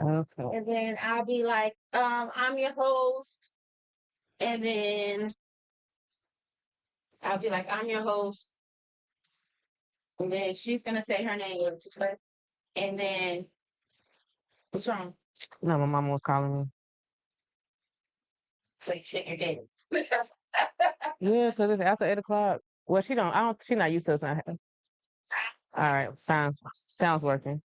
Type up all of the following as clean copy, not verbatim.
Okay. And then I'll be like, I'm your host. And then I'll be like, I'm your host. And then she's gonna say her name. And then what's wrong? No, my mama was calling me. So you shake your dick. Yeah, because it's after 8 o'clock. Well, she don't. I don't. She not used to us not. All right, sounds working.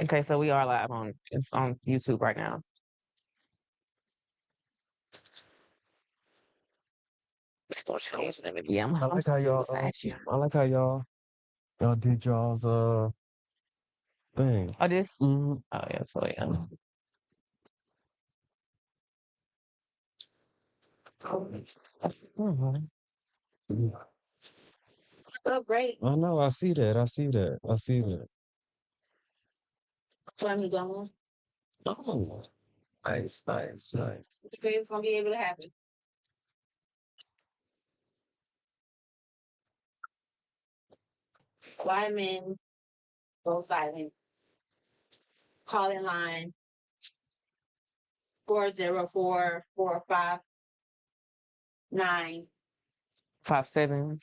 Okay, so we are live it's on YouTube right now. Just don't change it, maybe I'm I like how y'all. at you. I like how y'all did y'all's thing. Oh, this? Mhm. Oh, yeah, so yeah. Mhm. So great. I know. I see that. I see that. I see that. When we go, Oh, nice, nice, nice. the greatest gonna be able to happen. Quiet men go silent. Call in line 404-459-7922. 5'7".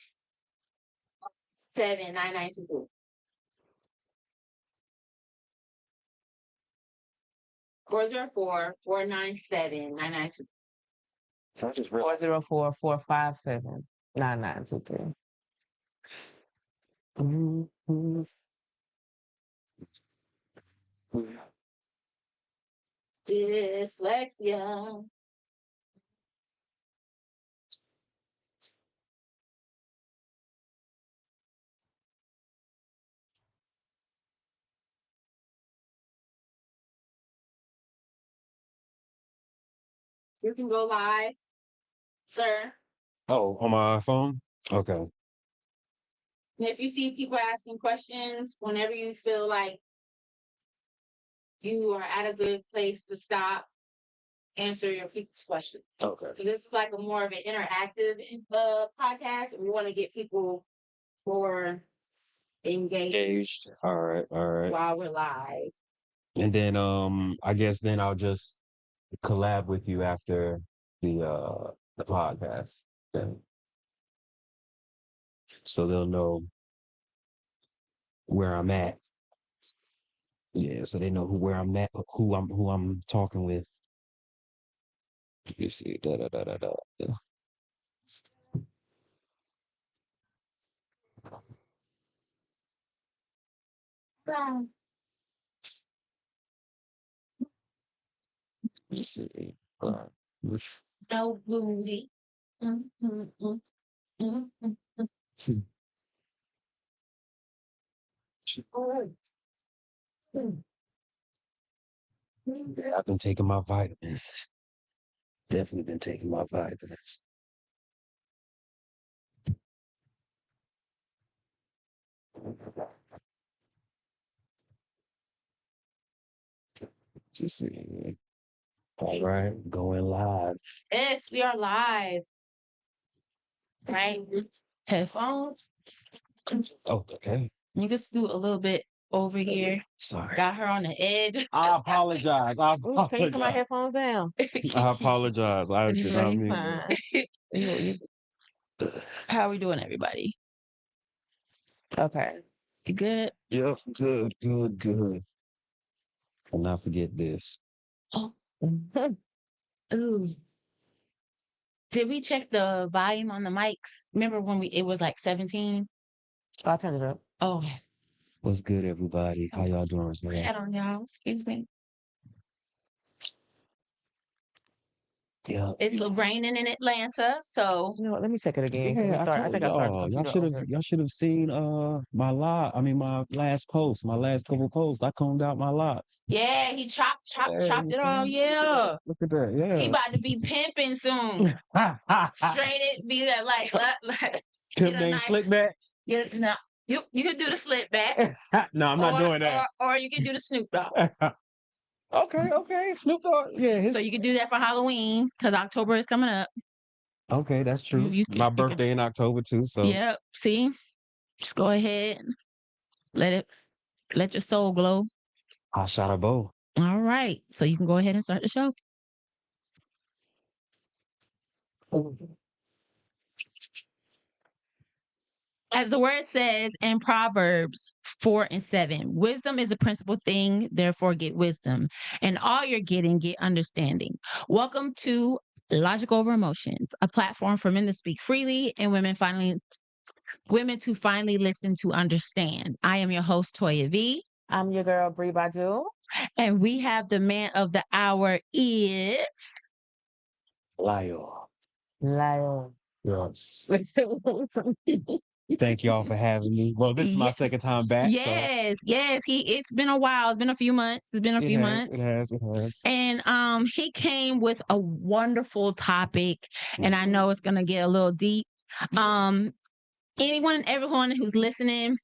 404-497-9922. I just realized. 404-457-9923. Mhm. Dyslexia. You can go live, sir. Oh, on my iPhone. Okay. And if you see people asking questions, whenever you feel like you are at a good place to stop, answer your people's questions. Okay. So this is like a more of an interactive podcast, and we want to get people more engaged All right. All right. while we're live. And then I guess then I'll just collab with you after the podcast. Then. So they'll know where I'm at. Yeah, so they know where I'm at, who I'm talking with. You see, da da da da da. You see. No booty. Mm, mm, mm, mm, mm, mm. Yeah, I've been taking my vitamins. Definitely been taking my vitamins. You see. All right, going live. Yes, we are live. Right? Headphones. Oh, okay. You can scoot a little bit over here. Sorry. Got her on the edge. I apologize. I Ooh, can you turn my apologize. headphones down? I apologize. I did not You mean fine. You- that. How are we doing, everybody? okay. You good? Yep, good, good, good. And not forget this. Oh, ooh. Did we check the volume on the mics? Remember when it was like 17? I'll turn it up. Oh, What's good, everybody? How y'all doing today? I don't know. Excuse me. Yeah. It's raining in Atlanta, so You know what? Let me check it again. 'Cause Yeah, I I told think I started the y'all. computer over. Y'all should have seen my last post, my last couple posts. I combed out my locks. yeah, he chopped Yeah, you it all. see? Yeah, Look at that. he Yeah. about to be pimping soon. Straight it, be that like Pimp get a named nice, Slickback. get no. You can do the slip back, No, I'm not doing that. or you can do the Snoop Dogg. Okay. Snoop Dogg. Yeah, So you can do that for Halloween because October is coming up. okay, that's true. You My can, birthday in October too, so yep. See, just go ahead, let your soul glow. I shot a bow. All right, so you can go ahead and start the show. As the word says in Proverbs 4:7, wisdom is a principal thing, therefore get wisdom. And all you're getting, get understanding. Welcome to Logic Over Emotions, a platform for men to speak freely and women finally Women to finally listen to understand. I am your host, Toya V. I'm your girl, Bree Badu. And we have the man of the hour is Layo. Layo. Yes. Thank y'all for having me. Well, this is my second time back. Yes, it's been a while. It's been a few months. It has. And he came with a wonderful topic, and I know it's gonna get a little deep. Anyone and everyone who's listening,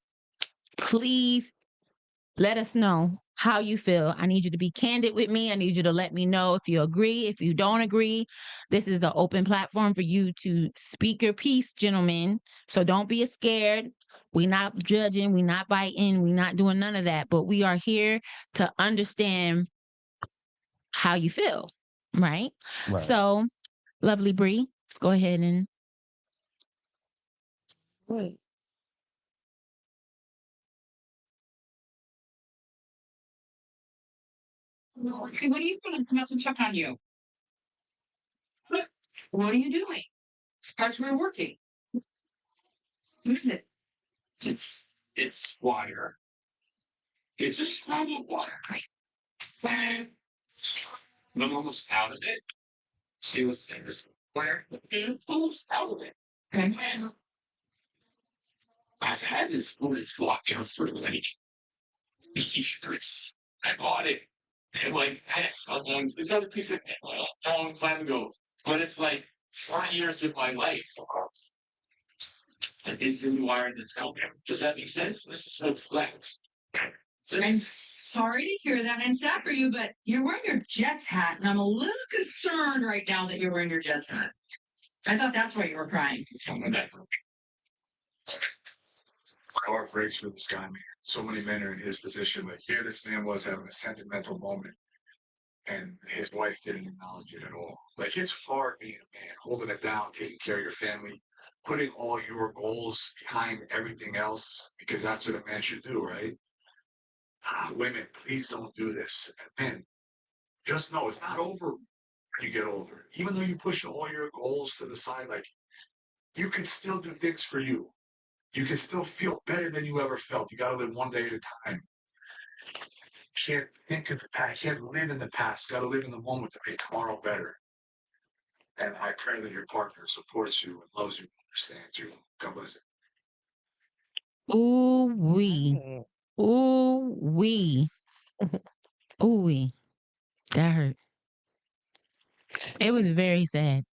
please let us know how you feel. I need you to be candid with me. I need you to let me know if you agree, if you don't agree. This is an open platform for you to speak your piece, gentlemen. So don't be scared. We're not judging, we're not biting, we're not doing none of that. But we are here to understand how you feel, right? So, lovely Bree, let's go ahead and Wait. Okay, what are you doing? Come out and check on you. What are you doing? Sparks were working. What is it? It's wire. It's a small wire. I'm almost out of it. She was saying this wire. I'm almost out of it. Okay. I've had this footage walking for like years. I bought it. And like that's a other piece of a long time ago. But it's like 4 years of my life. Is the wire that's helping. Does that make sense? This is what's flex. I'm sorry to hear that and sad for you, but you're wearing your Jets hat, and I'm a little concerned right now that you're wearing your Jets hat. I thought that's why you were crying. My heart breaks for this guy, man. So many men are in his position. Like here, this man was having a sentimental moment, and his wife didn't acknowledge it at all. Like it's hard being a man, holding it down, taking care of your family, putting all your goals behind everything else, because that's what a man should do, right? Women, please don't do this. And men, just know it's not over when you get older. Even though you push all your goals to the side, like you can still do things for you. You can still feel better than you ever felt. You got to live one day at a time. Can't think of the past. Can't live in the past. Got to live in the moment to make tomorrow better. And I pray that your partner supports you and loves you, and understands you. God bless you. ooh wee. Right. Ooh wee. Ooh wee. That hurt. It was very sad.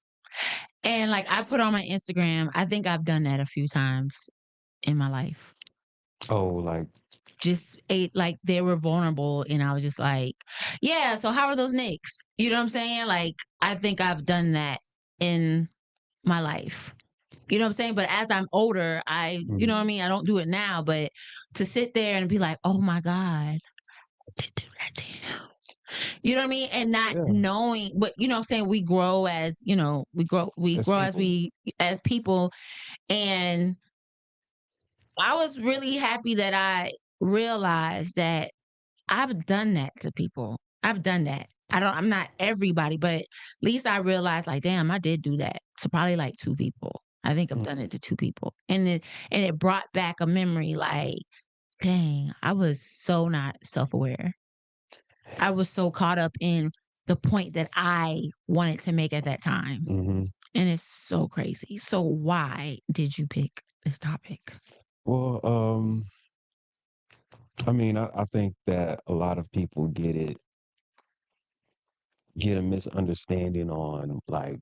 And like I put on my Instagram, I think I've done that a few times in my life. Oh, like Just ate like they were vulnerable, and I was just like, yeah, so how are those Knicks? You know what I'm saying? Like, I think I've done that in my life. You know what I'm saying? But as I'm older, you know what I mean? I don't do it now, but to sit there and be like, oh my God, I did do that to him. You know what I mean? And not knowing, but you know what I'm saying? We grow as, we As grow people. as people. And I was really happy that I realized that I've done that to people. I've done that. I'm not everybody, but at least I realized like, damn, I did do that to probably like two people. I think I've done it to two people. And it brought back a memory like, dang, I was so not self-aware. I was so caught up in the point that I wanted to make at that time. Mm-hmm. And it's so crazy. So why did you pick this topic? Well, I mean, I think that a lot of people get a misunderstanding on like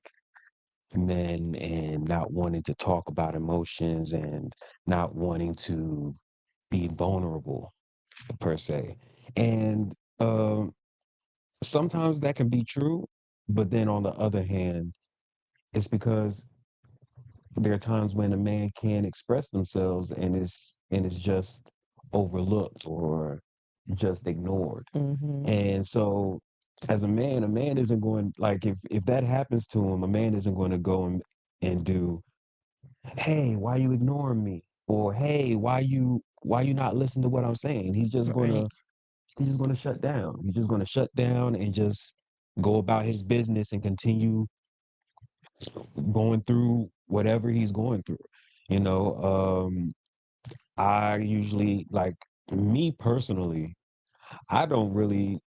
men and not wanting to talk about emotions and not wanting to be vulnerable per se. And sometimes that can be true, but then on the other hand, it's because there are times when a man can express themselves and it's just overlooked or just ignored. Mm-hmm. And so as a man isn't going like if that happens to him, a man isn't going to go and do, hey, why you ignoring me? Or hey, why you not listening to what I'm saying? Right. He's just gonna shut down. He's just gonna shut down and just go about his business and continue going through whatever he's going through. You know, I usually like me personally, I don't really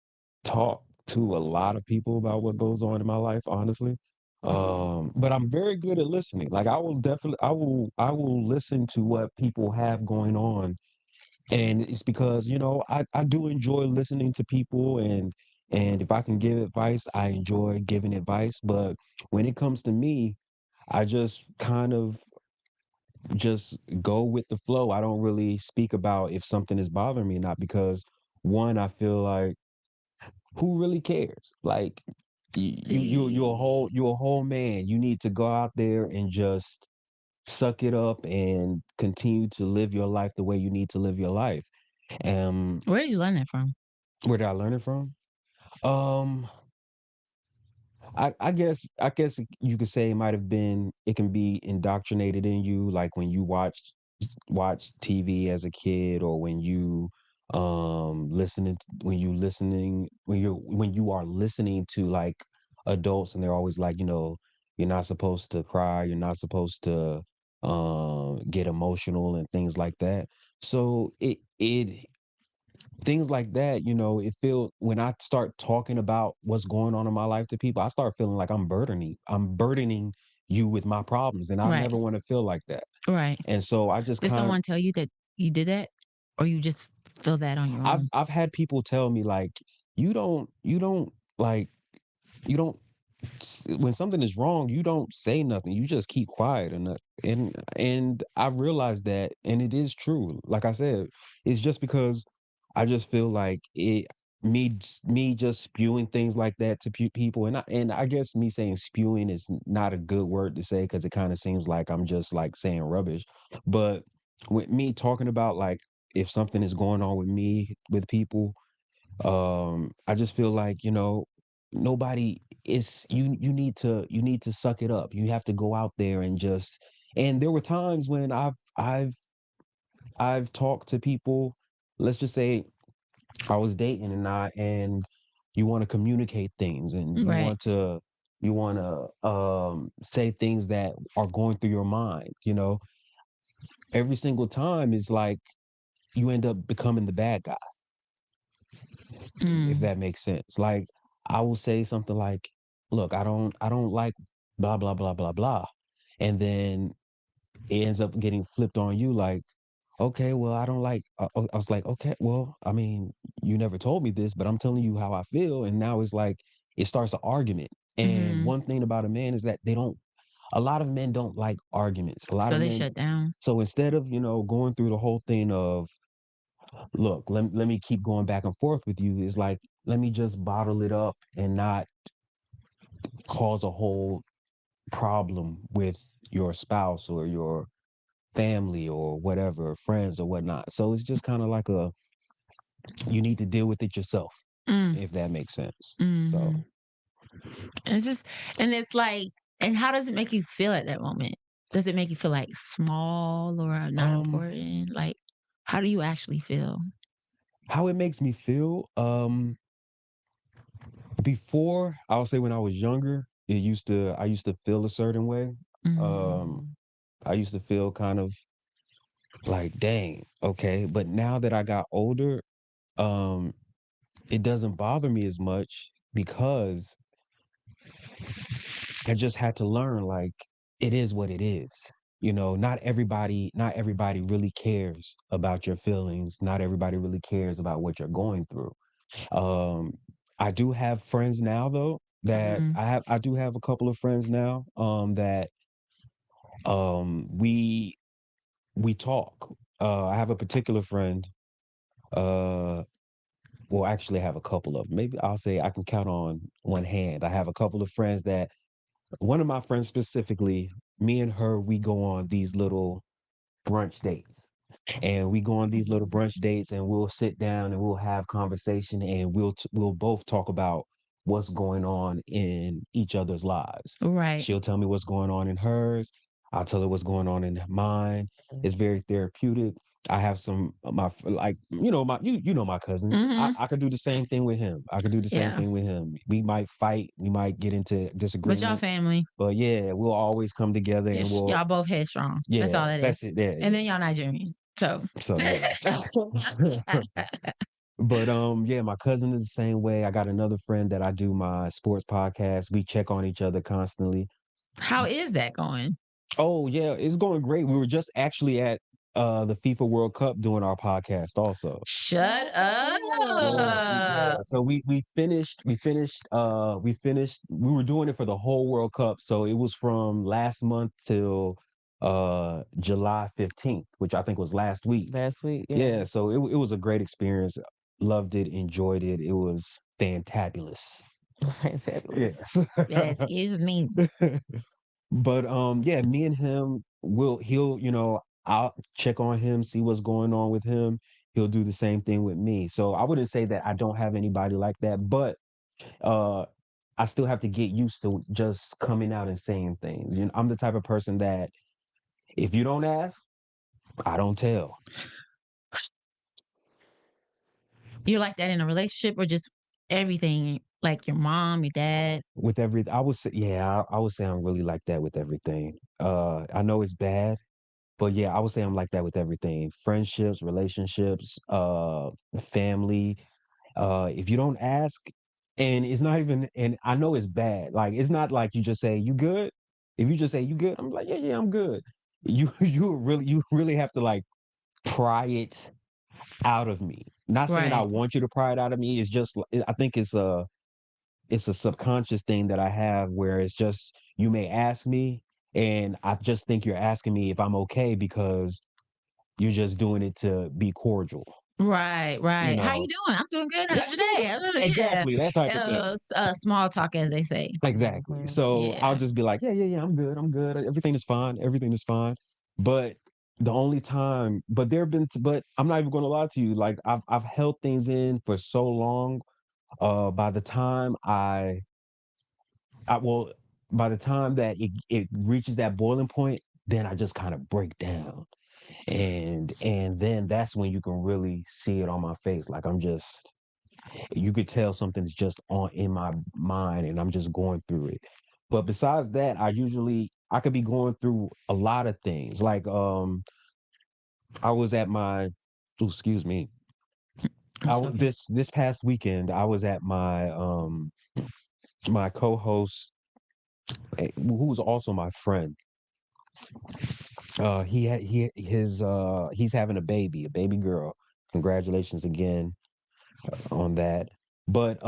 talk to a lot of people about what goes on in my life, honestly. But I'm very good at listening. Like I will listen to what people have going on. And it's because, I do enjoy listening to people and if I can give advice, I enjoy giving advice. But when it comes to me, I just kind of just go with the flow. I don't really speak about if something is bothering me or not because one, I feel like who really cares? Like you're a whole man. You need to go out there and just suck it up and continue to live your life the way you need to live your life. Where did you learn that from? Where did I learn it from? Um, I guess you could say it can be indoctrinated in you, like when you watch TV as a kid or when you when you are listening to like adults and they're always like, you're not supposed to cry, you're not supposed to get emotional and things like that. So it things like that, it feel when I start talking about what's going on in my life to people, I start feeling like I'm burdening you with my problems, and I Right. never want to feel like that. Right. And so I just Did kind of someone tell you that you did that? Or you just feel that on your own? I've had people tell me like you don't like you don't when something is wrong, you don't say nothing. You just keep quiet and I realized that and it is true. Like I said, it's just because I just feel like me just spewing things like that to people and I guess me saying spewing is not a good word to say cuz it kind of seems like I'm just like saying rubbish. But with me talking about like if something is going on with me with people, I just feel like nobody is you need to suck it up. You have to go out there and just and there were times when I've talked to people. Let's just say I was dating and you want to communicate things and Right. you want to say things that are going through your mind. Every single time is like you end up becoming the bad guy, if Mm. that makes sense. Like I will say something like, "Look, I don't like blah blah blah blah blah," and then it ends up getting flipped on you. Like, okay, well, I don't like. I was like, okay, well, I mean, you never told me this, but I'm telling you how I feel, and now it's like it starts an argument. And Mhm. one thing about a man is that they don't. A lot of men don't like arguments. A lot So of they men. shut down? So instead of going through the whole thing of look, let me keep going back and forth with you is like, let me just bottle it up and not cause a whole problem with your spouse or your family or whatever, friends or whatnot. So it's just kind of like you need to deal with it yourself, Mm. if that makes sense. So, Mhm. It's just and it's like and how does it make you feel at that moment? Does it make you feel, like, small or not um, important? Like, how do you actually feel? how it makes me feel, before, I'll say when I was younger, I used to feel a certain way. Um, Mhm. I used to feel kind of like, dang, okay. But now that I got older, um, it doesn't bother me as much because I just had to learn like it is what it is. Not everybody really cares about your feelings. Not everybody really cares about what you're going through. Um, I do have friends now though that Mhm. I do have a couple of friends now that we talk. I have a particular friend uh well, actually, I have a couple of 'em. Maybe I'll say I can count on one hand. I have a couple of friends that one of my friends specifically, me and her, we go on these little brunch dates. And we go on these little brunch dates and we'll sit down and we'll have conversation and we'll both talk about what's going on in each other's lives. Right. She'll tell me what's going on in hers. I'll tell her what's going on in mine. It's very therapeutic. I have some like you know my cousin. Hmm. I could do the same thing with him. I could do the same Yeah. thing with him. We might fight. We might get into But y'all disagreement. family. But yeah, we'll always come together and we'll Y'all both headstrong. That's all yeah, that is. that's it. Yeah, And yeah. then y'all Nigerian. So So yeah. But yeah, my cousin is the same way. I got another friend that I do my sports podcast. We check on each other constantly. how is that going? Oh yeah, it's going great. We were just actually at the FIFA World Cup doing our podcast also. Shut up. Yeah. So we were doing it for the whole World Cup. So it was from last month till July 15th, which I think was last week. Last week, yeah. Yeah, so it was a great experience. Loved it, enjoyed it. It was fantabulous. Fantabulous. Yes. Excuse me. But yeah, me and him he'll, I'll check on him, see what's going on with him. He'll do the same thing with me. So I wouldn't say that I don't have anybody like that, but uh I still have to get used to just coming out and saying things. I'm the type of person that if you don't ask, I don't tell. You're like that in a relationship or just everything? Like your mom, your dad? With every I would say yeah, I would say I'm really like that with everything. I know it's bad, but yeah, I would say I'm like that with everything. Friendships, relationships, family. If you don't ask, and it's not even, and I know it's bad. Like it's not like you just say you good. If you just say you good, I'm like yeah, yeah, I'm good. You really have to like pry it out of me. Not saying I Right. want you to pry it out of me. It's just I think it's a subconscious thing that I have where it's just you may ask me, and I just think you're asking me if I'm okay because you're just doing it to be cordial. Right, You right. How you know, doing? I'm doing good. yeah, How's your yeah, day? yeah, Yeah. exactly that type of thing. Small talk, as they say. Exactly. Mhm. So I'll Yeah. just be like, yeah, yeah, yeah, I'm good. I'm good. Everything is fine. Everything is fine. But the only time, but there have been, but I'm not even going to lie to you. Like I've held things in for so long. By the time I will, by the time that it reaches that boiling point, then I just kind of break down, and then that's when you can really see it on my face. Like I'm just, you could tell something's just on in my mind, and I'm just going through it. But besides that, I could be going through a lot of things. Like I was at my, ooh, excuse me, It's okay. this past weekend I was at my co-host who was also my friend. He's having a baby girl. Congratulations again on that. But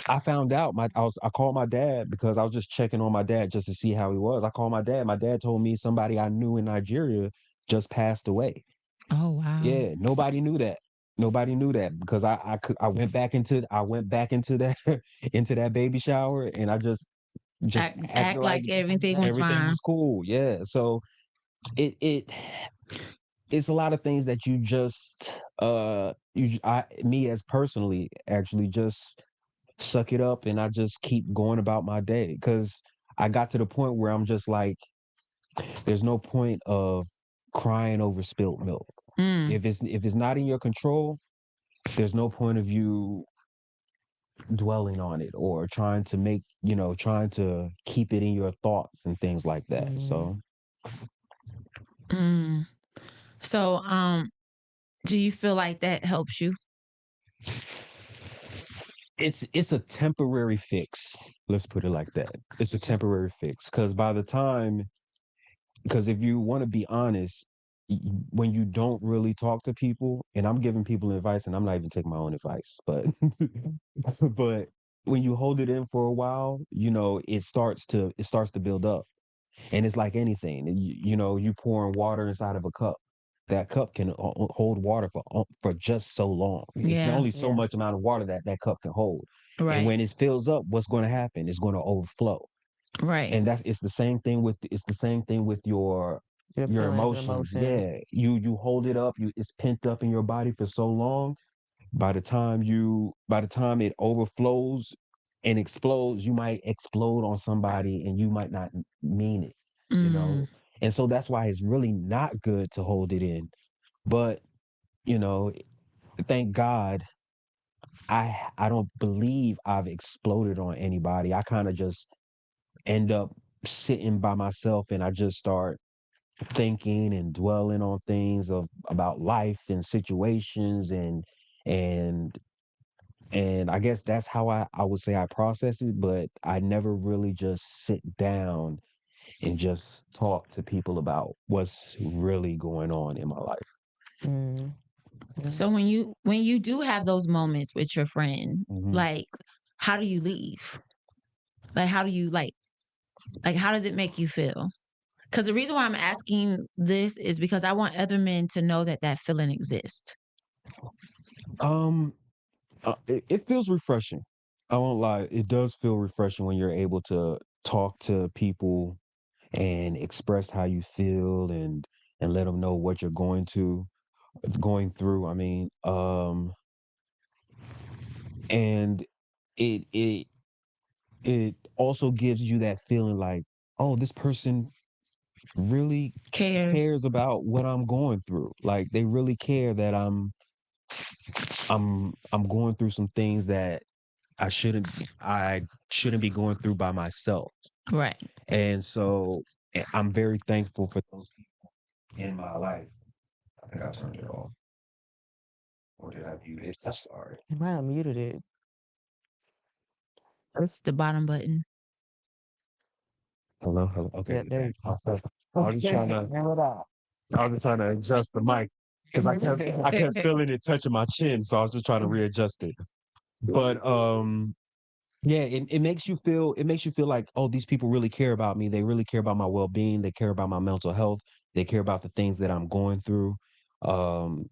I found out I called my dad because I was just checking on my dad just to see how he was. I called my dad. My dad told me somebody I knew in Nigeria just passed away. Oh, wow. Yeah, nobody knew that. Nobody knew that because I went back into that into that baby shower, and I just acted Act like like everything was everything fine. was cool. Yeah. So it it's a lot of things that you just me as personally actually just suck it up, and I just keep going about my day because I got to the point where I'm just like there's no point of crying over spilt milk. Mm, If it's not in your control, there's no point of you dwelling on it or trying to keep it in your thoughts and things like that. Mhm. So mm. So, do you feel like that helps you? it's a temporary fix. Let's put it like that. It's a temporary fix because if you want to be honest, when you don't really talk to people, and I'm giving people advice, and I'm not even taking my own advice, but but when you hold it in for a while, it starts to build up, and it's like anything. You pouring water inside of a cup. That cup can hold water for just so long. It's Yeah. only so Yeah. much amount of water that cup can hold, and Right. when it fills up, what's going to happen? It's going to overflow, Right. and it's the same thing with Your your feelings and emotions. Yeah, emotions. you hold it up, it's pent up in your body for so long. By the time it overflows and explodes, you might explode on somebody, and you might not mean it, you Mm, know And so that's why it's really not good to hold it in. But, you know, thank God I don't believe I've exploded on anybody. I kind of just end up sitting by myself and I just start thinking and dwelling on things of about life and situations and and I guess that's how I would say I process it, but I never really just sit down and just talk to people about what's really going on in my life. Mm. So when you do have those moments with your friend, Mhm. like how do you leave? Like how do you like how does it make you feel? Because the reason why I'm asking this is because I want other men to know that that feeling exists. Um, it feels refreshing. I won't lie. It does feel refreshing when you're able to talk to people and express how you feel and let them know what you're going through. I mean, and it it also gives you that feeling like, oh, this person really cares Cares. about what I'm going through. Like they really care that I'm going through some things that I shouldn't be going through by myself. Right. And so I'm very thankful for those people in my life. I think I turned it off. Or did I mute it? I'm sorry. You might have muted it. That's the bottom button. Hello, hello. Okay. Yeah, there you go. I was just trying to adjust the mic because I kept feeling it touching my chin, so I was just trying to readjust it. But yeah, it makes you feel like, oh, these people really care about me. They really care about my well-being. They care about my mental health. They care about the things that I'm going through. Um,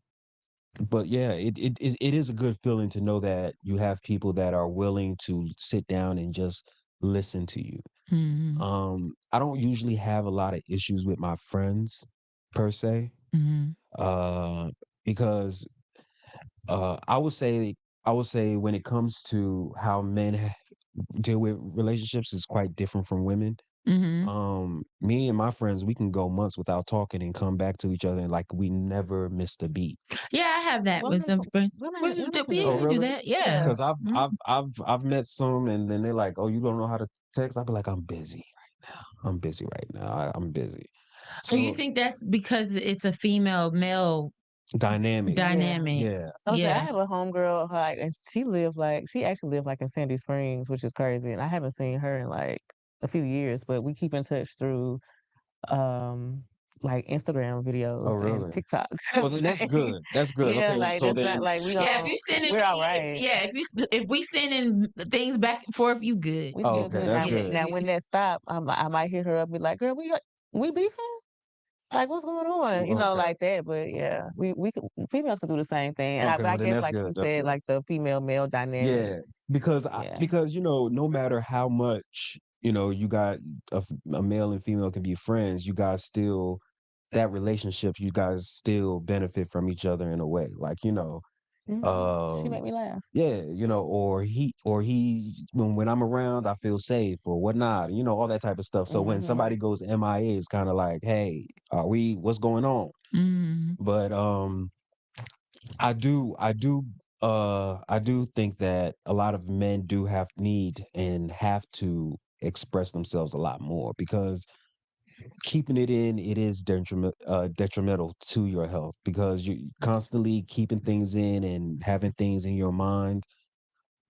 but yeah, it is a good feeling to know that you have people that are willing to sit down and just listen to you. Mhm. I don't usually have a lot of issues with my friends per se, Mhm. uh, because I would say when it comes to how men deal with relationships is quite different from women. Mhm. Me and my friends, we can go months without talking and come back to each other and like we never missed a beat. Yeah, I have that with some friends. Women can We do Oh, that. do really? that. Yeah. Yeah. Because Mhm. I've met some and then they're like, "Oh, you don't know how to text?" I'll be like, "I'm busy right now. I'm busy right now. I'm busy." So you So think that's because it's a female male dynamic, Yeah. dynamic? yeah. I was saying I Yeah. have a homegirl like, and she actually lived like in Sandy Springs, which is crazy. And I haven't seen her in like a few years, but we keep in touch through um like Instagram Oh, videos and really? TikToks. Well, then that's Like, good. That's good. yeah, Okay, like so that's not then like we Yeah, if don't you sending we're all me right. yeah, if we sending things back and forth, you good. We oh, still okay, good. that's Now good. now when that stop, I might hit her up and be like, girl, we beefing? Like what's going on? You know, Okay. like that. But yeah, females can do the same thing. And Okay, but I well then guess that's like good. you That's said, good. like the female male dynamic. Yeah, Yeah. because no matter how much you got a male and female can be friends, you guys still that relationship, you guys still benefit from each other in a way. Like She um, make me laugh. yeah, or he when I'm around, I feel safe or whatnot. All that type of stuff. So when Hmm. somebody goes MIA, it's kind of like, hey, what's going on? Mhm. But I do think that a lot of men do need and have to express themselves a lot more because keeping it in, it is detrimental to your health because you constantly keeping things in and having things in your mind.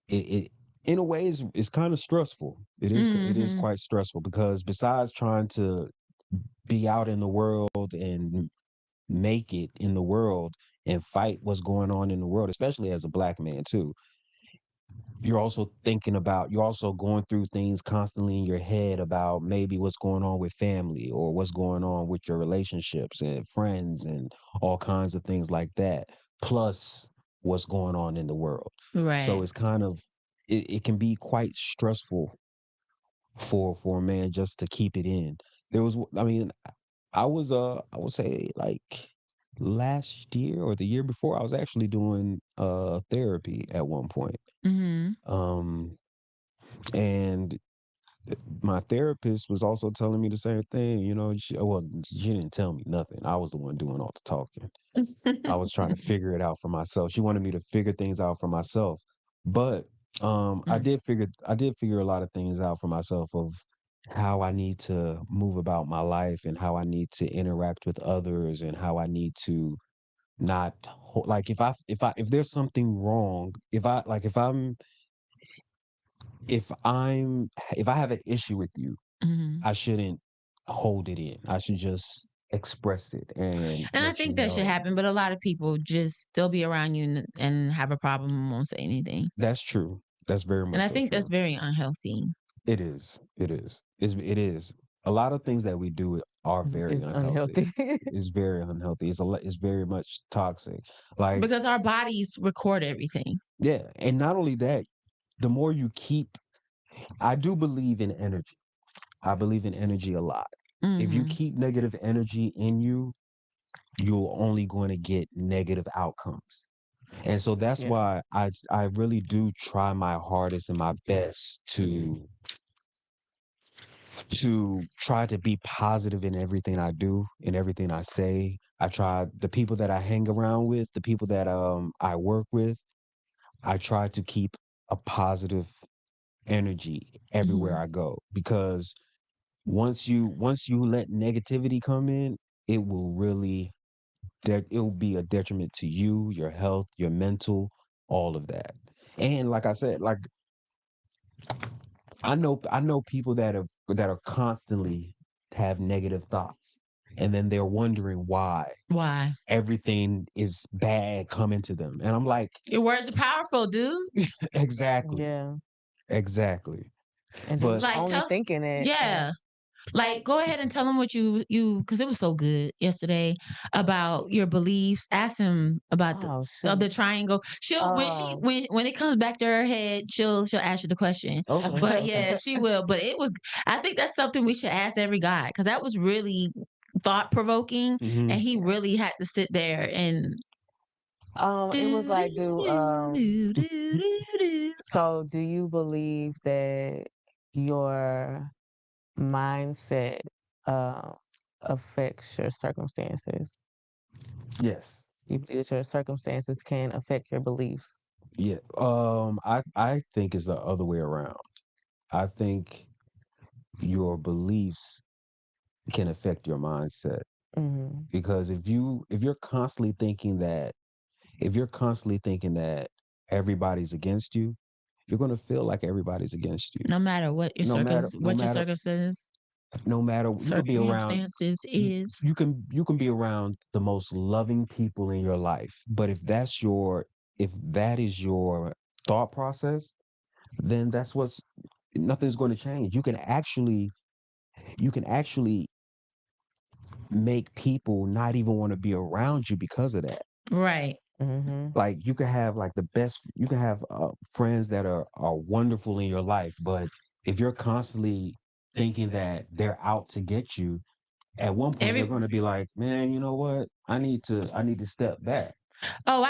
It in a way is kind of stressful. It is Mhm. quite stressful because besides trying to be out in the world and make it in the world and fight what's going on in the world, especially as a black man too. You're also going through things constantly in your head about maybe what's going on with family or what's going on with your relationships and friends and all kinds of things like that. Plus what's going on in the world. So Right. it's kind of it can be quite stressful for a man just to keep it in. I mean, I would say like last year or the year before I was actually doing therapy at one point. Mhm. Um and My therapist was also telling me the same thing. She didn't tell me nothing. I was the one doing all the talking. I was trying to figure it out for myself. She wanted me to figure things out for myself. But I Mm. did figure a lot of things out for myself of how I need to move about my life and how I need to interact with others and how I need to not like if there's something wrong, if I'm if I have an issue with you, Mhm. I shouldn't hold it in. I should just express it and And I let you think that should know. happen, but a lot of people just they'll be around you and have a problem and won't say anything. That's true. That's very And much I so think that's true. very unhealthy. It is. It is. It is. A lot of things that we do are very It's unhealthy. unhealthy. It's very unhealthy. It's very much toxic. Like, Because our bodies record everything. yeah, and not only that, the more you keep I do believe in energy. I believe in energy a lot. If you Mhm. keep negative energy in you, you're only going to get negative outcomes. And so that's Yeah. why I really do try my hardest and my best to try to be positive in everything I do, in everything I say. I try the people that I hang around with, the people that I work with, I try to keep a positive energy everywhere Mhm. I go because once you let negativity come in, it will really it will be a detriment to you, your health, your mental, all of that. And like I said, like I know people that are constantly have negative thoughts. And then they're wondering why Why? everything is bad coming to them. And I'm like, Your words are powerful, dude. exactly. Yeah. Exactly. And But just Like only tell thinking it. yeah. Like, go ahead and tell him what because it was so good yesterday about your beliefs. Ask him about Oh the shoot. triangle. She'll Um when it comes back to her head, she'll ask you the question. okay, But okay. yeah, she will. But I think that's something we should ask every guy because that was really thought provoking, Hmm. and he really had to sit there and it was do do like, do do do do do. so do you believe that your mindset um affects your circumstances? Yes. You believe that your circumstances can affect your beliefs? Yeah. I think it's the other way around. I think your beliefs can affect your mindset Mm-hmm. because if you're constantly thinking that everybody's against you, you're going to feel like everybody's against you. No matter what your No matter no what your matter no matter you could be around circumstances you, is. you can be around the most loving people in your life, but if that is your thought process, then that's what's nothing's going to change. You can actually make people not even want to be around you because of that. Right. Mm-hmm. Like you can have friends that are wonderful in your life, but if you're constantly thinking that they're out to get you, at one point they're Every going to be like, man, you know what? I need to step back. Oh,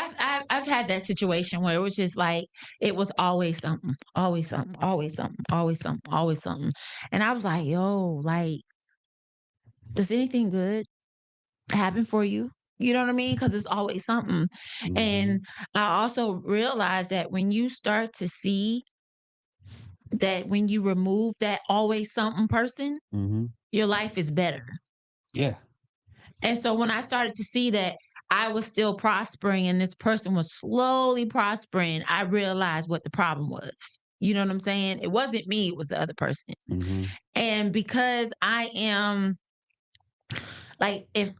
I've had that situation where it was just like it was always something, always something, always something, always something, always something. And I was like, yo, like, does anything good happen for you? You know what I mean? Because it's always something. Hmm. And I also realized that when you start to see that when you remove that always something person, Hmm. your life is better. Yeah. And so when I started to see that I was still prospering and this person was slowly prospering, I realized what the problem was. You know what I'm saying? It wasn't me, it was the other person. Hmm. And because I am like if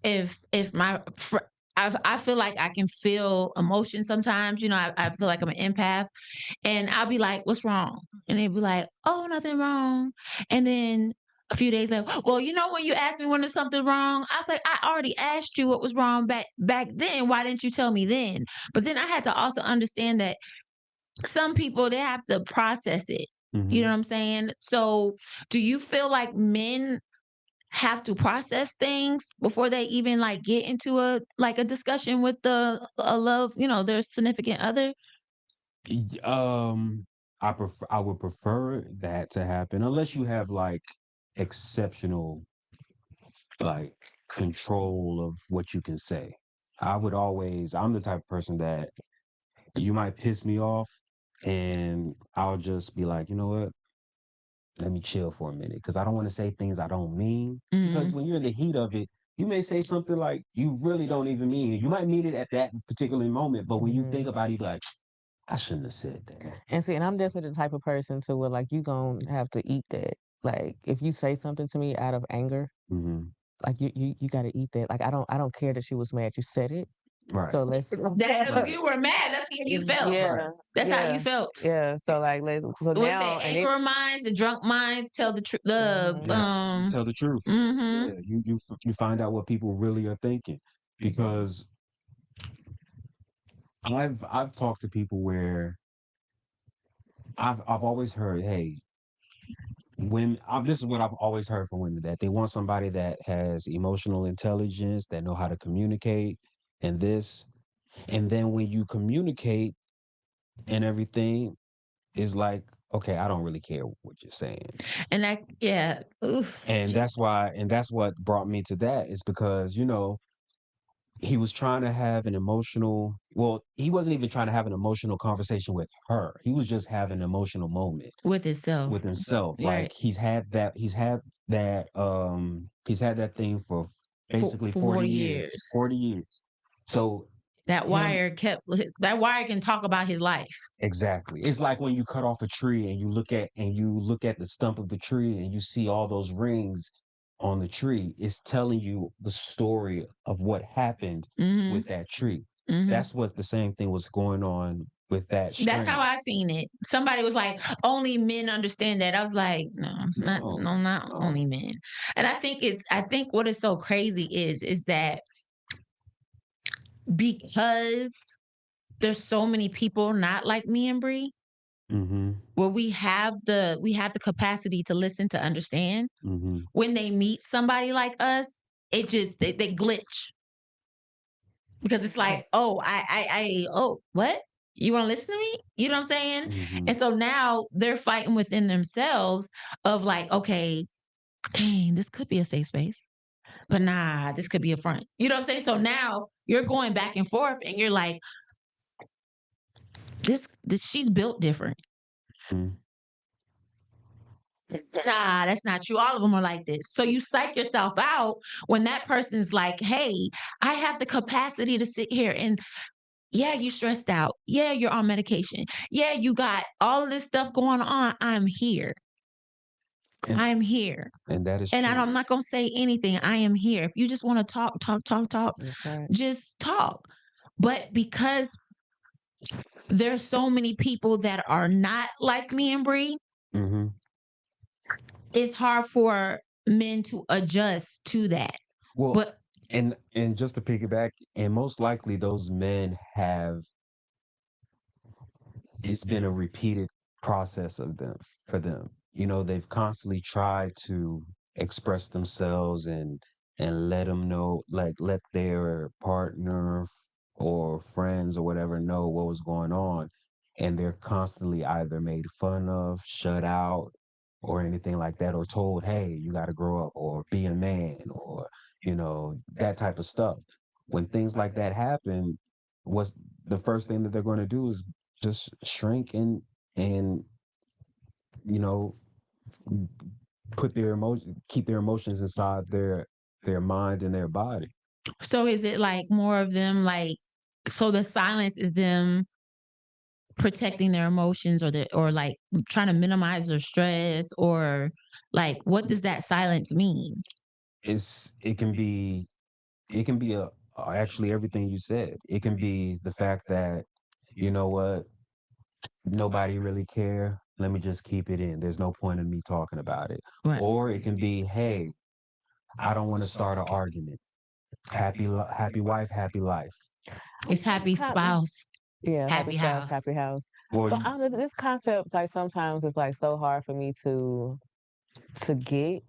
my I feel like I can feel emotion sometimes, I feel like I'm an empath and I'll be like, "What's wrong?" And they'd be like, "Oh, nothing wrong." And then a few days later, "Well, when you asked me when there's something wrong, I was like, I already asked you what was wrong back then. Why didn't you tell me then?" But then I had to also understand that some people they have to process it. You know Hmm. what I'm saying? So, do you feel like men have to process things before they even like get into a discussion with a love, their significant other? Y- Um, I would prefer that to happen unless you have like exceptional like control of what you can say. I'm the type of person that you might piss me off and I'll just be like, you know what? Let me chill for a minute because I don't want to say things I don't mean. Because when you're in the heat of it, you may say something like you really don't even mean it. You might mean it at that particular moment, but when you think about it, you be like, I shouldn't have said that. And see, and I'm definitely the type of person to where like you gonna have to eat that. Like if you say something to me out of anger, Mm-hmm. like you got to eat that. Like I don't care that she was mad. You said it, Right. so let's. That you were mad. That's how you felt. Yeah, That's how yeah, you felt. yeah. So like let's. So What now say and it. angry minds, the drunk minds tell the truth. Yeah. Tell the truth. Mm-hmm. Yeah, you find out what people really are thinking because I've talked to people where I've always heard, hey, this is what I've always heard from women that they want somebody that has emotional intelligence, that know how to communicate, and this, and then when you communicate and everything is like, okay, I don't really care what you're saying, And that, yeah. Oof. and that's what brought me to that is because he was trying to have an emotional he wasn't even trying to have an emotional conversation with her. He was just having an emotional moment With itself. with himself. Right. Like he's had that thing for basically For 40 40 years. years. 40 years. So That wire can talk about his life. exactly. It's like when you cut off a tree and you look at the stump of the tree and you see all those rings on the tree. It's telling you the story of what happened with that tree. That's what the same thing was going on with that string. That's how I seen it. Somebody was like, only men understand that. I was like, not only men. And I think what is so crazy is that because there's so many people not like me and Bree, where we have the capacity to listen, to understand. When they meet somebody like us, it just they glitch. Because it's like, oh, what? You want to listen to me? You know what I'm saying? And so now they're fighting within themselves of like, okay, dang, this could be a safe space, but nah, this could be a front. You know what I'm saying? So now you're going back and forth, and you're like, this she's built different. Nah, that's not true. All of them are like this. So you psych yourself out when that person's like, hey, I have the capacity to sit here and yeah, you stressed out. Yeah, you're on medication. Yeah, you got all of this stuff going on. I'm here. I'm here. And that is And true. I'm not going to say anything. I am here. If you just want to talk, Right. just talk. But because there's so many people that are not like me and Bree, it's hard for men to adjust to that. Well, But and just to piggyback, and most likely those men it's been a repeated process for them. They've constantly tried to express themselves and let them know, like let their partner or friends or whatever know what was going on, and they're constantly either made fun of, shut out, or anything like that, or told, hey, you got to grow up or be a man, or that type of stuff. When things like that happen, what's the first thing that they're going to do is just shrink and you know keep their emotions inside their mind and their body. so is it like more of them like, so the silence is them protecting their emotions, or like trying to minimize their stress, or like what does that silence mean? It can be actually everything you said. It can be the fact that, you know what, nobody really care. Let me just keep it in. There's no point in me talking about it. Right. Or it can be, hey, I don't want to start an argument. Happy wife, happy life. It's happy spouse, Yeah, happy happy spouse, house. happy house. Or But this concept, like sometimes it's like so hard for me to get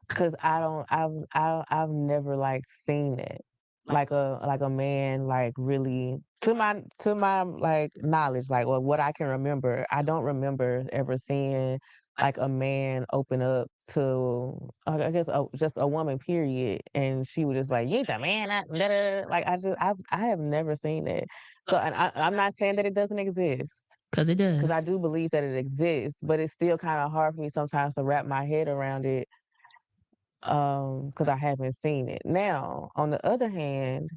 because I've never like seen it. like a man like really to my like knowledge, like or what I can remember, I don't remember ever seeing like a man open up to I guess just a woman period, and she was just like, you ain't the man, da, da, da." Like I have never seen that. So and I'm not saying that it doesn't exist, Because it because I does. do believe that it exists, but it's still kind of hard for me sometimes to wrap my head around it, because I haven't seen it. Now, on the other hand,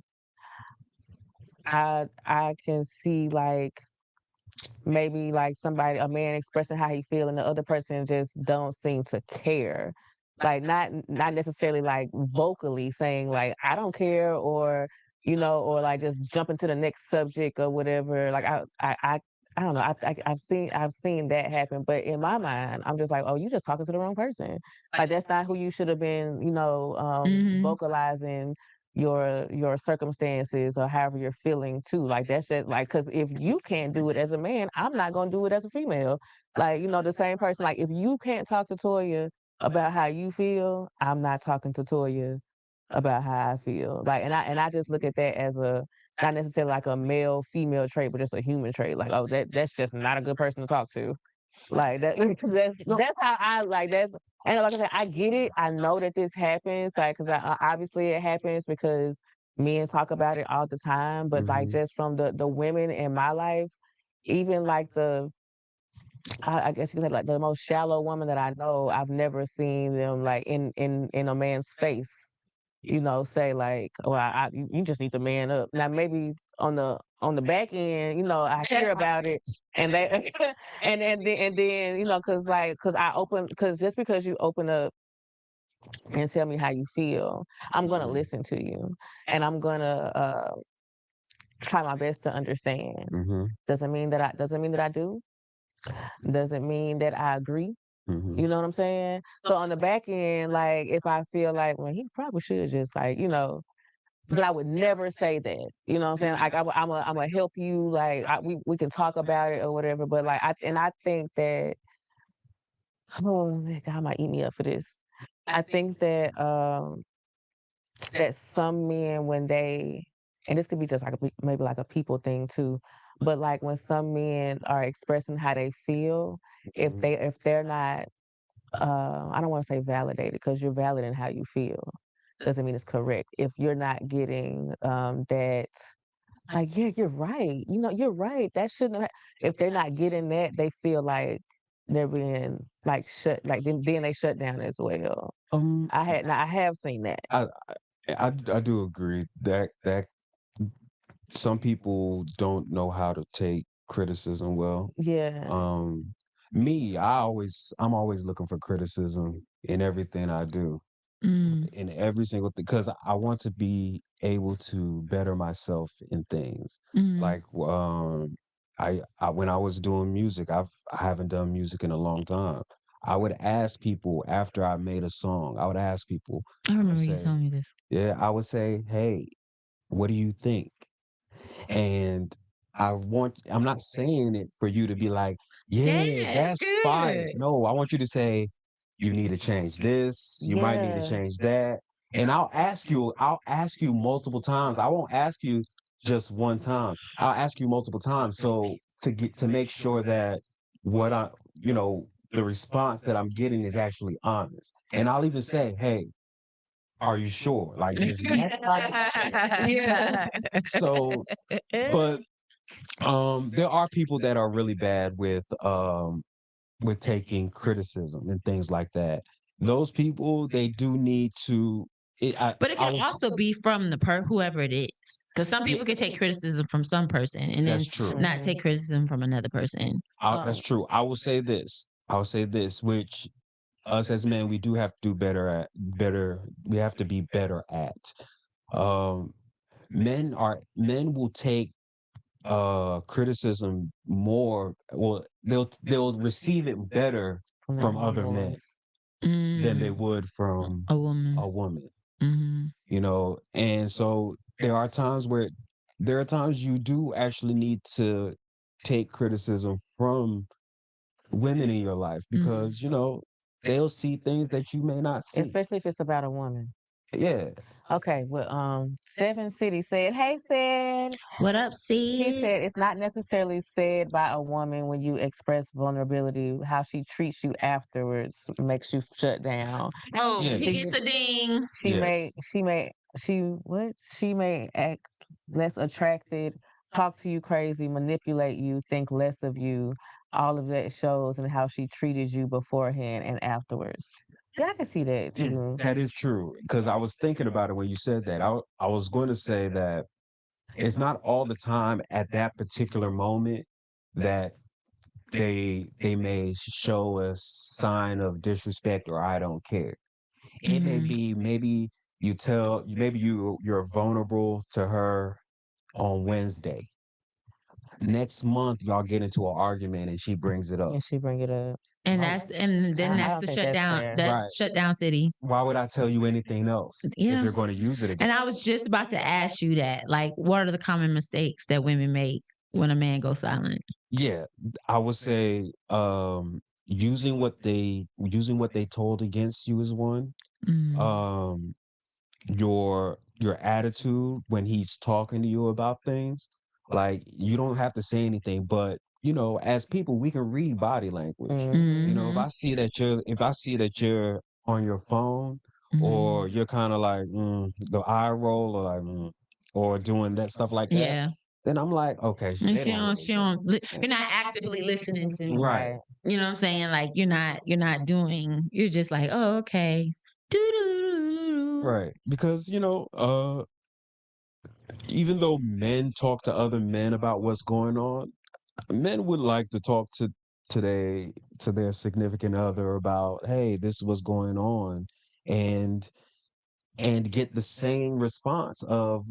I can see like maybe like a man expressing how he feel and the other person just don't seem to care. Like not necessarily like vocally saying like I don't care, or or like just jumping to the next subject or whatever. Like I don't know. I've seen that happen, but in my mind, I'm just like, oh, you just talking to the wrong person. Like that's not who you should have been, Mhm. vocalizing your circumstances or however you're feeling too. Like that's just like, because if you can't do it as a man, I'm not gonna do it as a female. Like, the same person. Like if you can't talk to Toya about how you feel, I'm not talking to Toya about how I feel. Like, and I just look at that as a not necessarily like a male female trait, but just a human trait. Like, oh, that's just not a good person to talk to. Like that, that's how I like that. And like I said, I get it. I know that this happens, like, because obviously it happens because men talk about it all the time. But like, Mhm. just from the women in my life, even like I guess you could say like the most shallow woman that I know, I've never seen them like in a man's face, say like, "Well, you just need to man up." Now maybe on the back end, I hear about it, and they and then because just because you open up and tell me how you feel, I'm gonna listen to you, and I'm gonna try my best to understand. Mhm. Doesn't mean that I do. Doesn't mean that I agree. Mhm. You know what I'm saying? So on the back end, like if I feel like, well, he probably should just like, but I would never say that. You know what I'm saying? Like I'm gonna help you. Like we can talk about it or whatever. But like I think that, oh man, God might eat me up for this. I think that some men, when they, and this could be just like maybe like a people thing too, but like when some men are expressing how they feel, if Mhm. they're not, I don't want to say validated, because you're valid in how you feel, doesn't mean it's correct. If you're not getting that, like, yeah, you're right. You're right. That shouldn't have. If they're not getting that, they feel like they're being like shut. Like then they shut down as well. Um, I have seen that. I I do agree that some people don't know how to take criticism well. Yeah. Um, I'm always looking for criticism in everything I do, Mm. in every single thing, because I want to be able to better myself in things. Mm. Like, I when I was doing music, I haven't done music in a long time. I would ask people after I made a song. I would ask people. I I would remember you say, telling me this. yeah, I would say, hey, what do you think? And I'm not saying it for you to be like, Yeah, yeah, it's that's fire. good. No, I want you to say, you need to change this, you might need to Yeah. change that. And I'll ask you multiple times. I won't ask you just one time. I'll ask you multiple times. So to make sure that what the response that I'm getting is actually honest. And I'll even say, hey, are you sure? Like just next time. Yeah. So, but there are people that are really bad with taking criticism and things like that. Those people, they do need to But it I can was also be from the whoever it is. Because some yeah, people can take criticism from some person and then that's true. not Mhm. take criticism from another person. That's true. I will say this. I will say this, which us as men, we do have to do better. We have to be better at. Um, men will take criticism more, well, they'll receive it better From their from other men homeboys. than they Mm, would from a woman. a woman, Mhm. and so there are times you do actually need to take criticism from women in your life, Mhm. because they'll see things that you may not see. Especially if it's about a woman. Yeah. Okay, well, Seven City said, "Hey, said." What up, He Sid? said it's not necessarily said by a woman when you express vulnerability. How she treats you afterwards makes you shut down. Oh, he Yes. gets a ding. Yes. She may act less attracted, talk to you crazy, manipulate you, think less of you. All of that shows in how she treated you beforehand and afterwards. Yeah, I can see that too. That is true. Because I was thinking about it when you said that. I was going to say that it's not all the time at that particular moment that they may show a sign of disrespect or I don't care. It may be maybe you're vulnerable to her on Wednesday. Next month y'all get into an argument and she brings it up. And she bring it up. And Why, then I that's don't the think that's shutdown. fair. That's right. shutdown city. Why would I tell you anything else if Yeah. you're going to use it And against I was just about to ask you that. Like, what are the common mistakes that women make when a man goes silent? Yeah, I would say using what they told against you is one. Mm. Um your attitude when he's talking to you about things. Like you don't have to say anything, but as people we can read body language. If Mhm. I see that you're on your phone or Mhm. you're kind of like the eye roll or like or doing that stuff like that, Yeah. then I'm like, okay, And they don't really she don't you're not actively listening to me. right. You know what I'm saying? Like you're not doing, you're just like, oh, okay. Doo-doo-doo-doo-doo. Right. Because, even though men talk to other men about what's going on, men would like to talk today to their significant other about, hey, this is what's going on, and get the same response of,